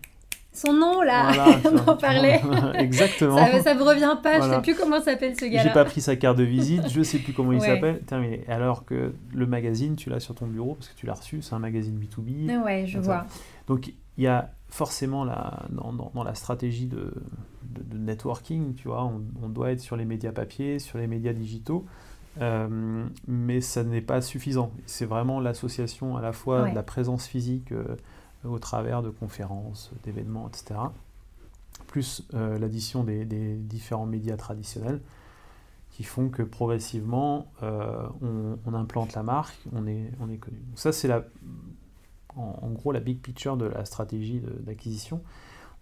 Son nom, là, on en parlait. Exactement. Ça me revient pas, je sais plus comment s'appelle ce gars-là. J'ai pas pris sa carte de visite, je sais plus comment il s'appelle. Mais alors que le magazine, tu l'as sur ton bureau parce que tu l'as reçu, c'est un magazine B2B. Ouais, je vois. Donc il y a forcément dans la stratégie de networking, tu vois, on doit être sur les médias papier, sur les médias digitaux, mais ça n'est pas suffisant. C'est vraiment l'association à la fois de la présence physique au travers de conférences, d'événements, etc., plus l'addition des différents médias traditionnels qui font que progressivement on implante la marque, on est connu. Donc ça, c'est en gros la big picture de la stratégie d'acquisition.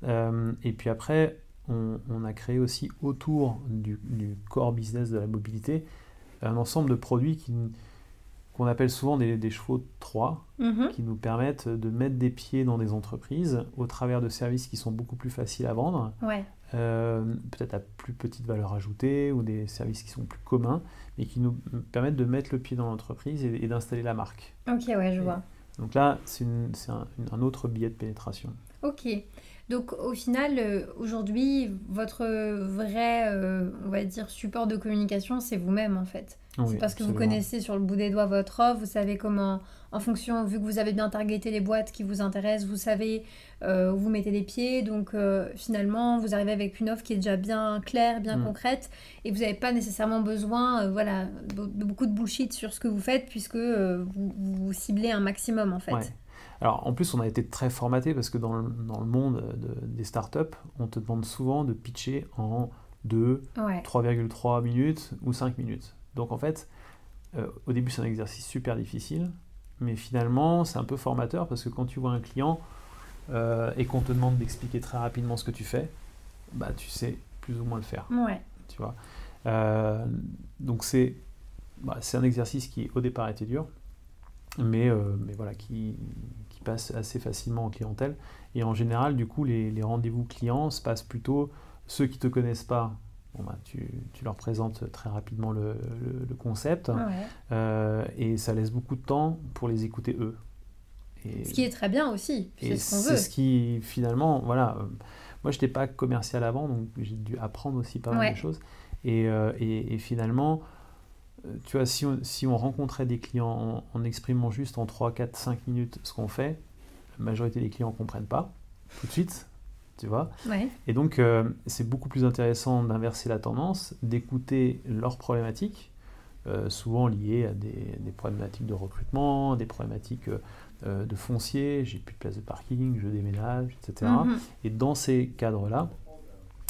Et puis après, on a créé aussi autour du core business de la mobilité un ensemble de produits qu'on appelle souvent des chevaux de Troie, Mhm. qui nous permettent de mettre des pieds dans des entreprises au travers de services qui sont beaucoup plus faciles à vendre, Ouais. peut-être à plus petite valeur ajoutée ou des services qui sont plus communs, mais qui nous permettent de mettre le pied dans l'entreprise et d'installer la marque. Ok, ouais, je Et vois. donc là, c'est un autre biais de pénétration. Ok. Donc au final, aujourd'hui, votre vrai, on va dire, support de communication, c'est vous-même en fait. C'est Oui, parce que vous absolument. connaissez sur le bout des doigts votre offre, vous savez comment, en fonction, vu que vous avez bien targeté les boîtes qui vous intéressent, vous savez où vous mettez les pieds. Donc finalement, vous arrivez avec une offre qui est déjà bien claire, bien Mm. concrète, et vous n'avez pas nécessairement besoin voilà, de beaucoup de bullshit sur ce que vous faites, puisque vous ciblez un maximum en Ouais. fait. Alors en plus, on a été très formaté parce que dans le monde des startups, on te demande souvent de pitcher en 2, Ouais. 3,3 minutes ou 5 minutes. Donc en fait, au début, c'est un exercice super difficile, mais finalement, c'est un peu formateur parce que quand tu vois un client et qu'on te demande d'expliquer très rapidement ce que tu fais, bah tu sais plus ou moins le faire, Ouais. tu vois. Euh, donc c'est un exercice qui au départ était dur, mais voilà, qui passe assez facilement en clientèle. Et en général, du coup, les rendez-vous clients se passent plutôt, ceux qui ne te connaissent pas, bon, bah, tu leur présentes très rapidement le concept, Ouais. et ça laisse beaucoup de temps pour les écouter eux. Ce qui est très bien aussi, c'est Et ce qu'on c'est veut. ce qui, finalement, voilà, moi, je n'étais pas commercial avant, donc j'ai dû apprendre aussi pas mal de Ouais. choses. Et finalement, tu vois, si on rencontrait des clients en exprimant juste en 3, 4, 5 minutes ce qu'on fait, la majorité des clients ne comprennent pas tout de suite, tu vois. Ouais. Et donc, c'est beaucoup plus intéressant d'inverser la tendance, d'écouter leurs problématiques, souvent liées à des problématiques de recrutement, des problématiques de foncier, j'ai plus de place de parking, je déménage, etc. Mhm. Et dans ces cadres-là,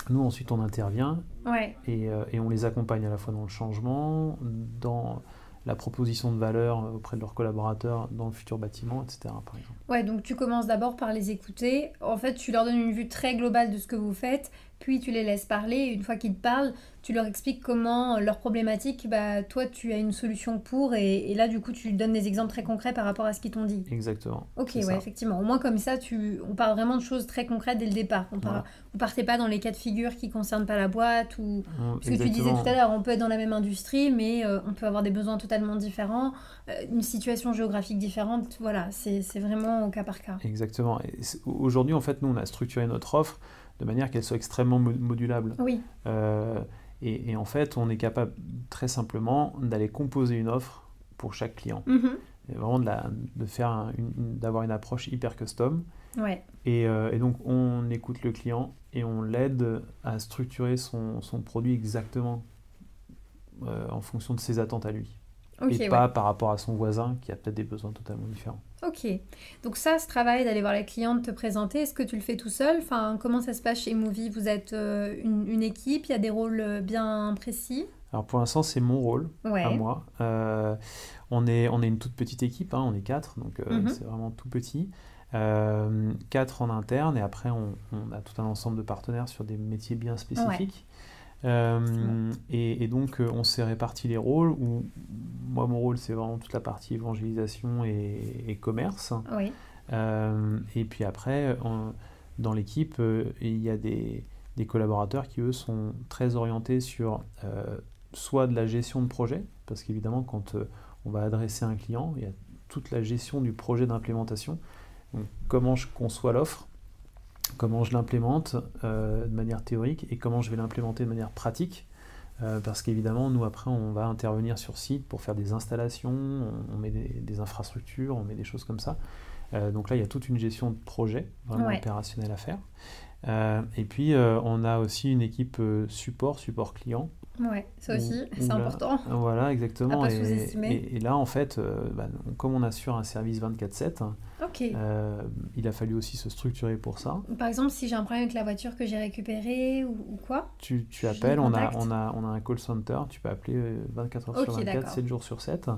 nous ensuite on intervient Ouais. et on les accompagne à la fois dans le changement, dans la proposition de valeur auprès de leurs collaborateurs dans le futur bâtiment, etc. par exemple. Ouais, donc tu commences d'abord par les écouter. En fait, tu leur donnes une vue très globale de ce que vous faites, puis tu les laisses parler. Et une fois qu'ils te parlent, tu leur expliques comment leurs problématiques, bah, toi, tu as une solution pour. Et là, du coup, tu donnes des exemples très concrets par rapport à ce qu'ils t'ont dit. Exactement, Ok, c'est ouais, ça. effectivement. Au moins, comme ça, on parle vraiment de choses très concrètes dès le départ. Voilà. Vous partez pas dans les cas de figure qui concernent pas la boîte ou... Parce que tu disais tout à Exactement, l'heure, on peut être dans la même industrie, mais on peut avoir des besoins totalement différents, une situation géographique différente. Voilà, c'est vraiment au cas par cas. exactement. Et aujourd'hui, en fait, nous, on a structuré notre offre de manière qu'elle soit extrêmement modulable. Oui. Euh, et en fait, on est capable très simplement d'aller composer une offre pour chaque client. Mhm. Et vraiment de faire d'avoir une approche hyper custom. Ouais. Et donc, on écoute le client et on l'aide à structurer son produit exactement en fonction de ses attentes à lui. Ok, Et ouais. pas par rapport à son voisin qui a peut-être des besoins totalement différents. Ok. Donc ça, ce travail d'aller voir les clients, de te présenter, est-ce que tu le fais tout seul? Enfin, comment ça se passe chez Movie? Vous êtes une équipe, il y a des rôles bien précis? Alors pour l'instant, c'est mon rôle à Ouais. moi. On est une toute petite équipe, hein, on est 4, donc Mhm. c'est vraiment tout petit. 4 en interne, et après on a tout un ensemble de partenaires sur des métiers bien Ouais. spécifiques. Effectivement. Et donc on s'est réparti les rôles, où moi mon rôle c'est vraiment toute la partie évangélisation et commerce. Oui. Et puis après, dans l'équipe, il y a des collaborateurs qui eux sont très orientés sur soit de la gestion de projet, parce qu'évidemment quand on va adresser un client, il y a toute la gestion du projet d'implémentation. Donc, comment je conçois l'offre, comment je l'implémente de manière théorique et comment je vais l'implémenter de manière pratique. Parce qu'évidemment, nous, après, on va intervenir sur site pour faire des installations, on met des infrastructures, on met des choses comme ça. Donc là, il y a toute une gestion de projet vraiment Ouais. opérationnelle à faire. Et puis, on a aussi une équipe support client. Ouais. Ça Où, aussi, c'est où là, important. voilà, À exactement. pas Et, sous-estimer. et là, en fait, comme on assure un service 24/7, Ok. il a fallu aussi se structurer pour ça. Par exemple, si j'ai un problème avec la voiture que j'ai récupérée ou quoi, Tu je les appelles, on a, contacte. on, a, on a un call center, tu peux appeler 24 heures sur Ok, 24, d'accord. 7 jours sur 7.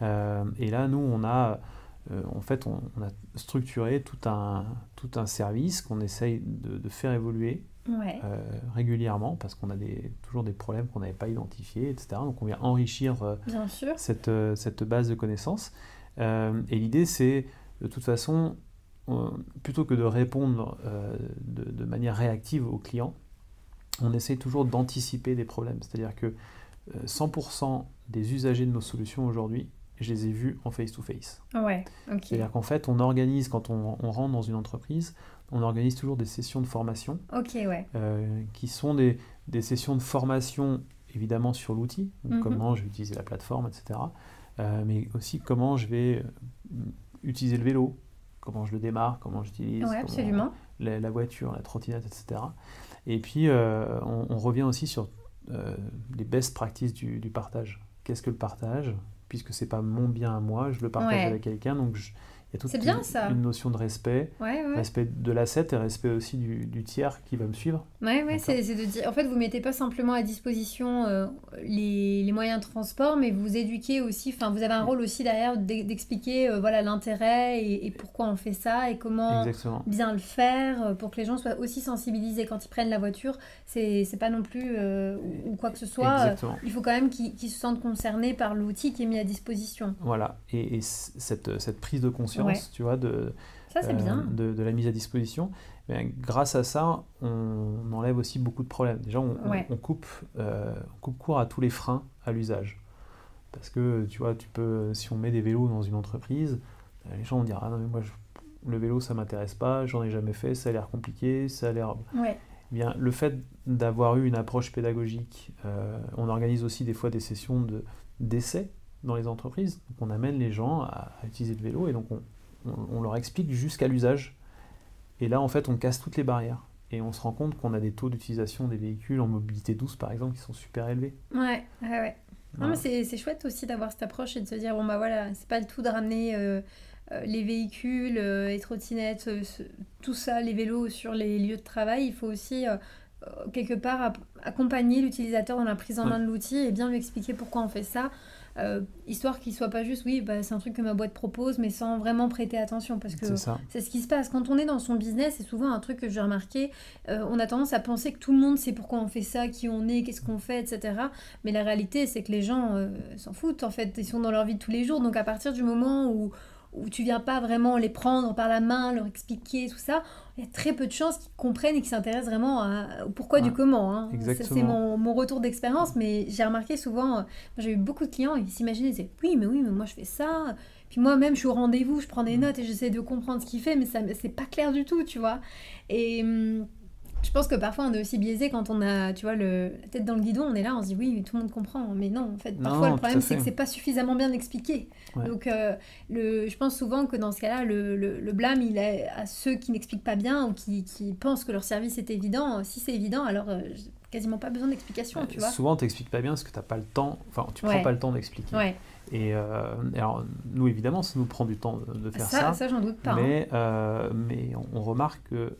Et là, nous, en fait, on a structuré tout un service qu'on essaye de faire évoluer Ouais, régulièrement parce qu'on a toujours des problèmes qu'on n'avait pas identifiés, etc. Donc on vient enrichir bien sûr. cette base de connaissances. Et l'idée, c'est de toute façon, plutôt que de répondre de manière réactive aux clients, on essaie toujours d'anticiper des problèmes. C'est-à-dire que 100% des usagers de nos solutions aujourd'hui, je les ai vus en face-to-face. Ouais, ok. C'est-à-dire qu'en fait, on organise, quand on rentre dans une entreprise, on organise toujours des sessions de formation Ok, ouais. qui sont des sessions de formation évidemment sur l'outil, donc comment je vais utiliser la plateforme, etc. Mais aussi comment je vais utiliser le vélo, comment je le démarre, comment j'utilise Ouais, absolument. la voiture, la trottinette, etc. Et puis on revient aussi sur les best practices du partage. Qu'est-ce que le partage? Puisque c'est pas mon bien à moi, je le partage Ouais. avec quelqu'un, donc il y a toute C'est bien ça. une notion de respect, Ouais, ouais. respect de l'asset et respect aussi du tiers qui va me suivre. Ouais, ouais, D'accord. c'est de dire. En fait, vous mettez pas simplement à disposition les moyens de transport, mais vous éduquez aussi. Enfin, vous avez un rôle aussi derrière d'expliquer voilà l'intérêt et pourquoi on fait ça et comment Exactement. bien le faire pour que les gens soient aussi sensibilisés quand ils prennent la voiture. C'est pas non plus ou quoi que ce soit. Exactement. Il faut quand même qu'ils se sentent concernés par l'outil qui est mis à disposition. Voilà. Et cette prise de conscience, Ouais. tu vois, Ça, c'est bien. de la mise à disposition, bien, grâce à ça, on enlève aussi beaucoup de problèmes. Déjà, Ouais. on coupe court à tous les freins à l'usage. Parce que, tu vois, si on met des vélos dans une entreprise, les gens vont dire, ah non, mais moi, le vélo, ça m'intéresse pas, j'en ai jamais fait, ça a l'air compliqué, ça a l'air... Ouais. Bien, le fait d'avoir eu une approche pédagogique, on organise aussi des fois des sessions d'essais dans les entreprises. Donc on amène les gens à utiliser le vélo et donc on leur explique jusqu'à l'usage. Et là, en fait, on casse toutes les barrières. Et on se rend compte qu'on a des taux d'utilisation des véhicules en mobilité douce, par exemple, qui sont super élevés. Ouais, ouais, ouais. Non, Voilà. mais c'est chouette aussi d'avoir cette approche et de se dire, bon bah voilà, c'est pas le tout de ramener les véhicules, les trottinettes, tout ça, les vélos sur les lieux de travail. Il faut aussi quelque part accompagner l'utilisateur dans la prise en main de l'outil et bien lui expliquer pourquoi on fait ça. Histoire qu'il soit pas juste, oui, bah, c'est un truc que ma boîte propose, mais sans vraiment prêter attention, parce que C'est ça. c'est ce qui se passe. Quand on est dans son business, c'est souvent un truc que j'ai remarqué, on a tendance à penser que tout le monde sait pourquoi on fait ça, qui on est, qu'est-ce qu'on fait, etc. Mais la réalité, c'est que les gens s'en foutent, en fait. Ils sont dans leur vie de tous les jours, donc à partir du moment où tu viens pas vraiment les prendre par la main, leur expliquer tout ça, il y a très peu de chances qu'ils comprennent et qu'ils s'intéressent vraiment au pourquoi du comment. Hein. Exactement. C'est mon retour d'expérience, mais j'ai remarqué souvent, moi, j'ai eu beaucoup de clients, ils s'imaginaient, ils disaient oui, mais moi je fais ça. Puis moi-même, je suis au rendez-vous, je prends des notes et j'essaie de comprendre ce qu'il fait, mais c'est pas clair du tout, tu vois. Et je pense que parfois on est aussi biaisé quand on a, tu vois, la tête dans le guidon, on est là, on se dit oui, mais tout le monde comprend. Mais non, en fait, parfois Non, le problème tout à fait. c'est que c'est pas suffisamment bien expliqué. Ouais. Donc je pense souvent que dans ce cas-là, le blâme il est à ceux qui n'expliquent pas bien ou qui pensent que leur service est évident. Si c'est évident, alors quasiment pas besoin d'explication, tu vois. Souvent, t'expliques pas bien parce que t'as pas le temps, enfin, tu prends Ouais. pas le temps d'expliquer. Ouais. Et alors, nous, évidemment, ça nous prend du temps de faire ça. Ça j'en doute pas. Mais on remarque que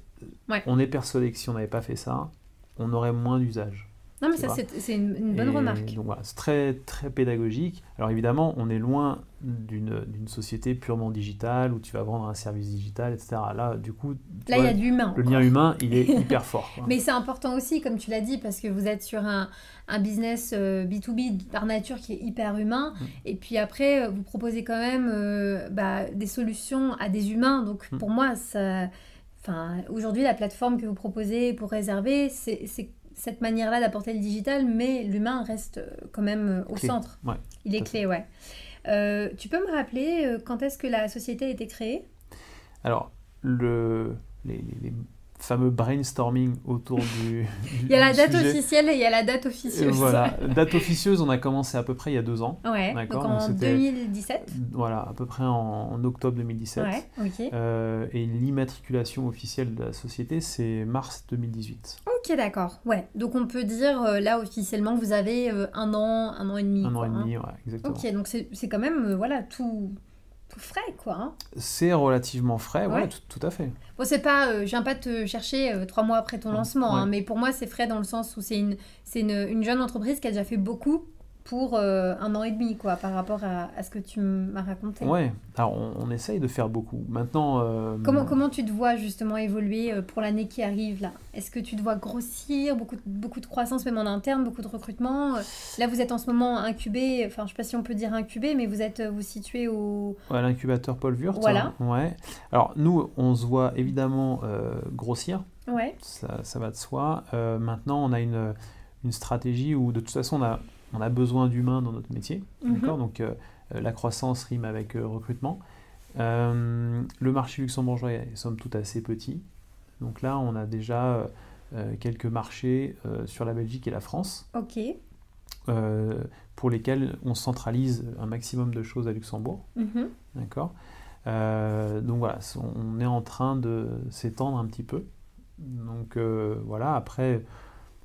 Ouais. on est persuadé que si on n'avait pas fait ça, on aurait moins d'usage. Non, mais tu ça vois. c'est une bonne remarque. Donc voilà, c'est très, très pédagogique. Alors évidemment, on est loin d'une société purement digitale où tu vas vendre un service digital, etc. Là, du coup, Là, il y a de l'humain. le lien humain, il est hyper fort, quoi. Mais c'est important aussi, comme tu l'as dit, parce que vous êtes sur un business B2B par nature qui est hyper humain. Et puis après, vous proposez quand même des solutions à des humains. Donc pour moi, aujourd'hui, la plateforme que vous proposez pour réserver, c'est cette manière-là d'apporter le digital, mais l'humain reste quand même au Clé. centre. Ouais, Il est tout à fait. clé, ouais. Tu peux me rappeler quand est-ce que la société a été créée? Alors, les fameux brainstorming autour du Il y a la date sujet. officielle et il y a la date officieuse. Voilà, date officieuse, on a commencé à peu près il y a 2 ans. Ouais, D'accord, donc en donc c'était- 2017. Voilà, à peu près en octobre 2017. Ouais, ok. Et l'immatriculation officielle de la société, c'est mars 2018. Ok, d'accord. Ouais, donc on peut dire là officiellement que vous avez un an et demi. Un an quoi, et hein. demi, ouais, exactement. Ok, donc c'est quand même voilà tout frais quoi. Hein. C'est relativement frais, ouais, Ouais. tout à fait. Bon, c'est pas, je viens pas te chercher 3 mois après ton lancement, Ouais. hein, mais pour moi c'est frais dans le sens où c'est une jeune entreprise qui a déjà fait beaucoup pour 1 an et demi, quoi, par rapport à ce que tu m'as raconté. Ouais, alors on essaye de faire beaucoup. Maintenant, Comment tu te vois justement évoluer pour l'année qui arrive là? Est-ce que tu te vois grossir, beaucoup de croissance même en interne, beaucoup de recrutement? Là, vous êtes en ce moment incubé, enfin, je sais pas si on peut dire incubé, mais vous situez au... ouais, l'incubateur Paul Wurth, Voilà. ouais. Alors nous, on se voit évidemment grossir, Ouais. ça va de soi. Maintenant, on a une stratégie où de toute façon, on a besoin d'humains dans notre métier, d'accord? Donc la croissance rime avec recrutement. Le marché luxembourgeois est somme toute assez petit. Donc là, on a déjà quelques marchés sur la Belgique et la France, Ok. pour lesquels on centralise un maximum de choses à Luxembourg. Mhm. D'accord? Donc voilà, on est en train de s'étendre un petit peu. Donc voilà, après,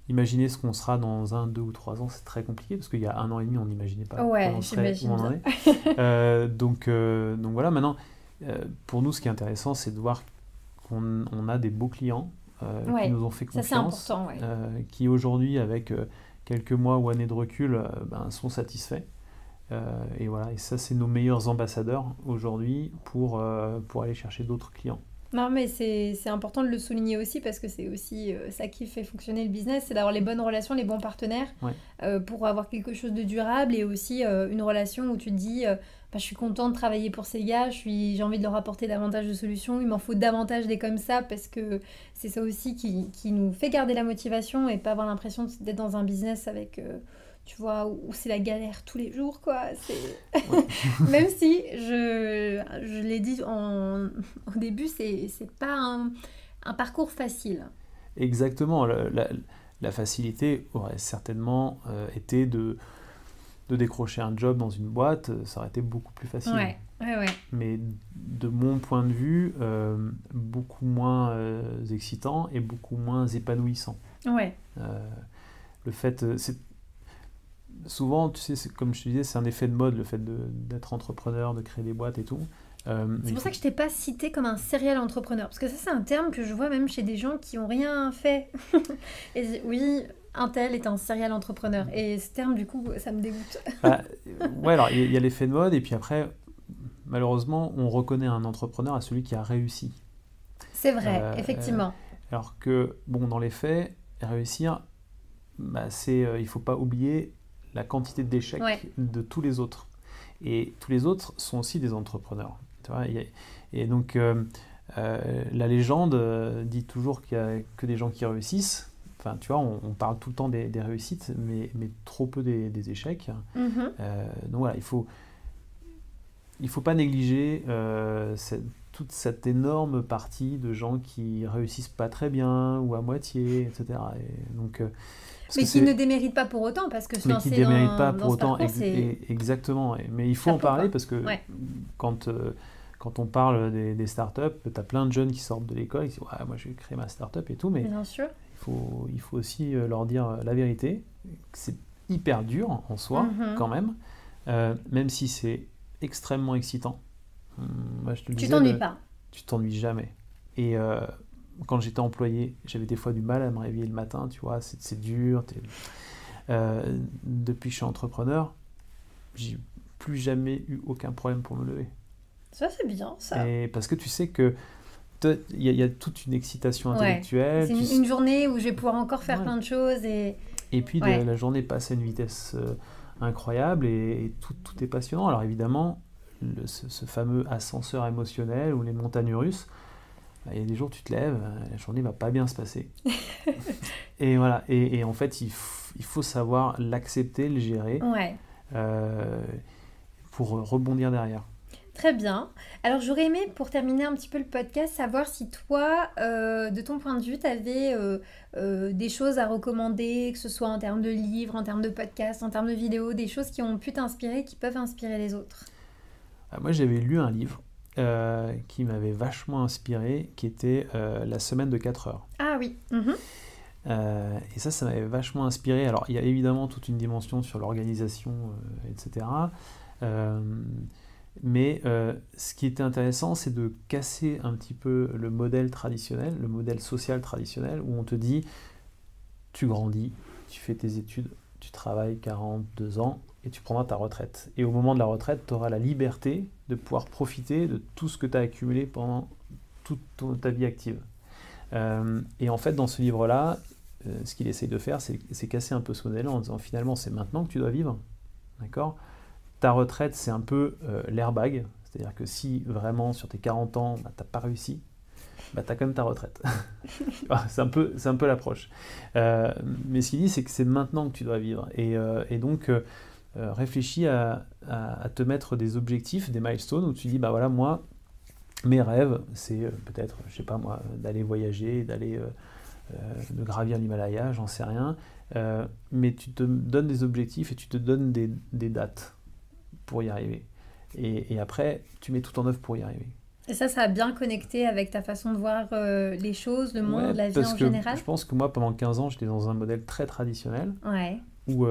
imaginer ce qu'on sera dans 1, 2 ou 3 ans, c'est très compliqué, parce qu'il y a 1 an et demi, on n'imaginait pas où Ouais, on serait, où j'imagine on en bien. est. Donc voilà, maintenant, pour nous, ce qui est intéressant, c'est de voir qu'on a des beaux clients qui Ouais, nous ont fait ça c'est confiance, important, ouais. qui aujourd'hui, avec quelques mois ou années de recul, sont satisfaits. Et voilà, et ça, c'est nos meilleurs ambassadeurs aujourd'hui pour aller chercher d'autres clients. Non, mais c'est important de le souligner aussi parce que c'est aussi ça qui fait fonctionner le business, c'est d'avoir les bonnes relations, les bons partenaires Ouais. pour avoir quelque chose de durable et aussi une relation où tu te dis bah, je suis contente de travailler pour ces gars, j'ai envie de leur apporter davantage de solutions, il m'en faut davantage des comme ça parce que c'est ça aussi qui nous fait garder la motivation et pas avoir l'impression d'être dans un business avec, tu vois, où c'est la galère tous les jours, quoi. Ouais. Même si, je l'ai dit au début, c'est pas un parcours facile. Exactement, la facilité aurait certainement été de décrocher un job dans une boîte, ça aurait été beaucoup plus facile. Ouais. Mais de mon point de vue, beaucoup moins excitant et beaucoup moins épanouissant. Ouais. Le fait, souvent, tu sais, comme je te disais, c'est un effet de mode, le fait d'être entrepreneur, de créer des boîtes et tout. C'est pour ça que je t'ai pas cité comme un serial entrepreneur. Parce que ça, c'est un terme que je vois même chez des gens qui ont rien fait. Et oui, un tel est un serial entrepreneur. Et ce terme, du coup, ça me dégoûte. Ouais, alors il y a l'effet de mode, et puis après, malheureusement, on reconnaît un entrepreneur à celui qui a réussi. C'est vrai, effectivement. Alors que, bon, dans les faits, réussir, il faut pas oublier la quantité d'échecs de tous les autres. Et tous les autres sont aussi des entrepreneurs. Tu vois, et donc, la légende dit toujours qu'il n'y a que des gens qui réussissent. Enfin, tu vois, on parle tout le temps des réussites, mais trop peu des échecs. Donc voilà, il faut pas négliger toute cette énorme partie de gens qui réussissent pas très bien ou à moitié, etc. Et donc, mais qui ne déméritent pas pour autant, parce que se lancer dans ce parcours, c'est... Exactement. Mais il faut en parler, parce que quand on parle des startups, tu as plein de jeunes qui sortent de l'école et qui disent « Ouais, moi je vais créer ma startup et tout », mais bien sûr. il faut aussi leur dire la vérité. C'est hyper dur en soi, quand même si c'est extrêmement excitant. Moi, je te le disais, t'ennuies pas. Tu t'ennuies jamais. Et quand j'étais employé, j'avais des fois du mal à me réveiller le matin, tu vois, c'est dur. Depuis que je suis entrepreneur, j'ai plus jamais eu aucun problème pour me lever. Ça, c'est bien, ça. Et parce que tu sais que il y a toute une excitation intellectuelle. C'est une journée où je vais pouvoir encore faire plein de choses. Et puis la journée passe à une vitesse incroyable et tout est passionnant. Alors évidemment, ce fameux ascenseur émotionnel ou les montagnes russes, il y a des jours où tu te lèves, la journée va pas bien se passer. Et voilà. Et en fait, il faut savoir l'accepter, le gérer pour rebondir derrière. Très bien. Alors j'aurais aimé, pour terminer un petit peu le podcast, savoir si toi, de ton point de vue, tu avais des choses à recommander, que ce soit en termes de livres, en termes de podcasts, en termes de vidéos, des choses qui ont pu t'inspirer, qui peuvent inspirer les autres. Moi, j'avais lu un livre qui m'avait vachement inspiré, qui était La semaine de 4 heures. Ah oui. Et ça m'avait vachement inspiré. Alors, il y a évidemment toute une dimension sur l'organisation, etc. Mais ce qui était intéressant, c'est de casser un petit peu le modèle traditionnel, le modèle social traditionnel, où on te dit, tu grandis, tu fais tes études, tu travailles 42 ans, et tu prendras ta retraite. Et au moment de la retraite, tu auras la liberté de pouvoir profiter de tout ce que tu as accumulé pendant toute ta vie active. Et en fait, dans ce livre-là, ce qu'il essaye de faire, c'est casser un peu ce modèle en disant finalement, c'est maintenant que tu dois vivre. D'accord ? Ta retraite, c'est un peu l'airbag. C'est-à-dire que si vraiment sur tes 40 ans, tu n'as pas réussi, tu as quand même ta retraite. c'est un peu l'approche. Mais ce qu'il dit, c'est que c'est maintenant que tu dois vivre. Et donc, réfléchis à te mettre des objectifs, des milestones, où tu dis, bah voilà, moi, mes rêves, c'est peut-être, je sais pas moi, d'aller voyager, de gravir l'Himalaya, j'en sais rien. Mais tu te donnes des objectifs et tu te donnes des dates pour y arriver. Et après, tu mets tout en œuvre pour y arriver. Et ça a bien connecté avec ta façon de voir les choses, le monde, la vie en général. Je pense que moi, pendant 15 ans, j'étais dans un modèle très traditionnel, où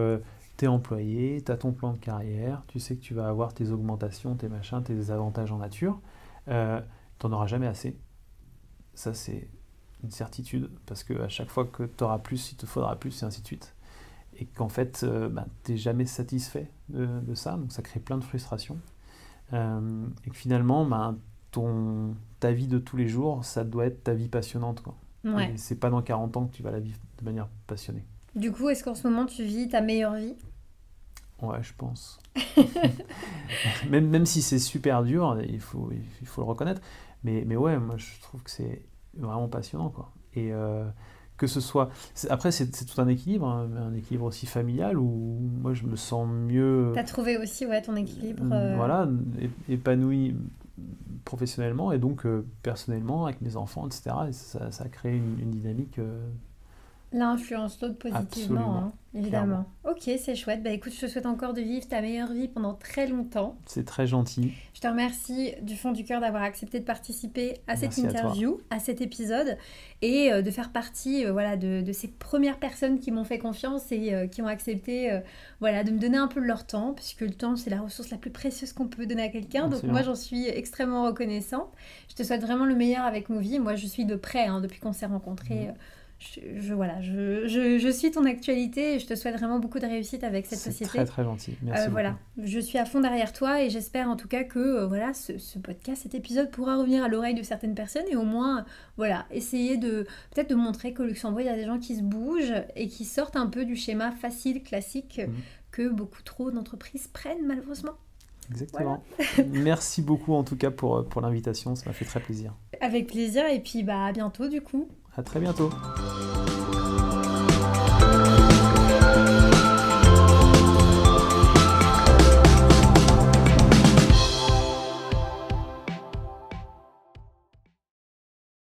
tu es employé, tu as ton plan de carrière, tu sais que tu vas avoir tes augmentations, tes machins, tes avantages en nature. Tu n'en auras jamais assez. Ça, c'est une certitude, parce qu'à chaque fois que tu auras plus, il te faudra plus, et ainsi de suite. Et qu'en fait, tu n'es jamais satisfait de ça, donc ça crée plein de frustration. Et que finalement, ta vie de tous les jours, ça doit être ta vie passionnante, quoi. Ouais. Et c'est pas dans 40 ans que tu vas la vivre de manière passionnée. Du coup, est-ce qu'en ce moment, tu vis ta meilleure vie ? Ouais, je pense. même si c'est super dur, il faut le reconnaître. Mais ouais, moi, je trouve que c'est vraiment passionnant, quoi. Et que ce soit... Après, c'est tout un équilibre, hein, un équilibre aussi familial, où moi, je me sens mieux... T'as trouvé aussi, ton équilibre Voilà, épanoui professionnellement, et donc personnellement, avec mes enfants, etc. Et ça a créé une dynamique... L'un influence l'autre positivement, évidemment. Ok, c'est chouette. Bah écoute, je te souhaite encore de vivre ta meilleure vie pendant très longtemps. C'est très gentil. Je te remercie du fond du cœur d'avoir accepté de participer à cette interview, à cet épisode, et de faire partie de ces premières personnes qui m'ont fait confiance et qui ont accepté de me donner un peu de leur temps, puisque le temps, c'est la ressource la plus précieuse qu'on peut donner à quelqu'un. Donc moi, j'en suis extrêmement reconnaissante. Je te souhaite vraiment le meilleur avec Movie. Moi, je suis de près, depuis qu'on s'est rencontrés. Je suis ton actualité et je te souhaite vraiment beaucoup de réussite avec cette société. C'est très très gentil, merci beaucoup. Je suis à fond derrière toi et j'espère en tout cas que ce podcast, cet épisode pourra revenir à l'oreille de certaines personnes et au moins essayer peut-être de montrer qu'au Luxembourg il y a des gens qui se bougent et qui sortent un peu du schéma facile, classique que beaucoup trop d'entreprises prennent malheureusement. Exactement. Merci beaucoup en tout cas pour l'invitation, ça m'a fait très plaisir. Avec plaisir et puis à bientôt du coup. À très bientôt.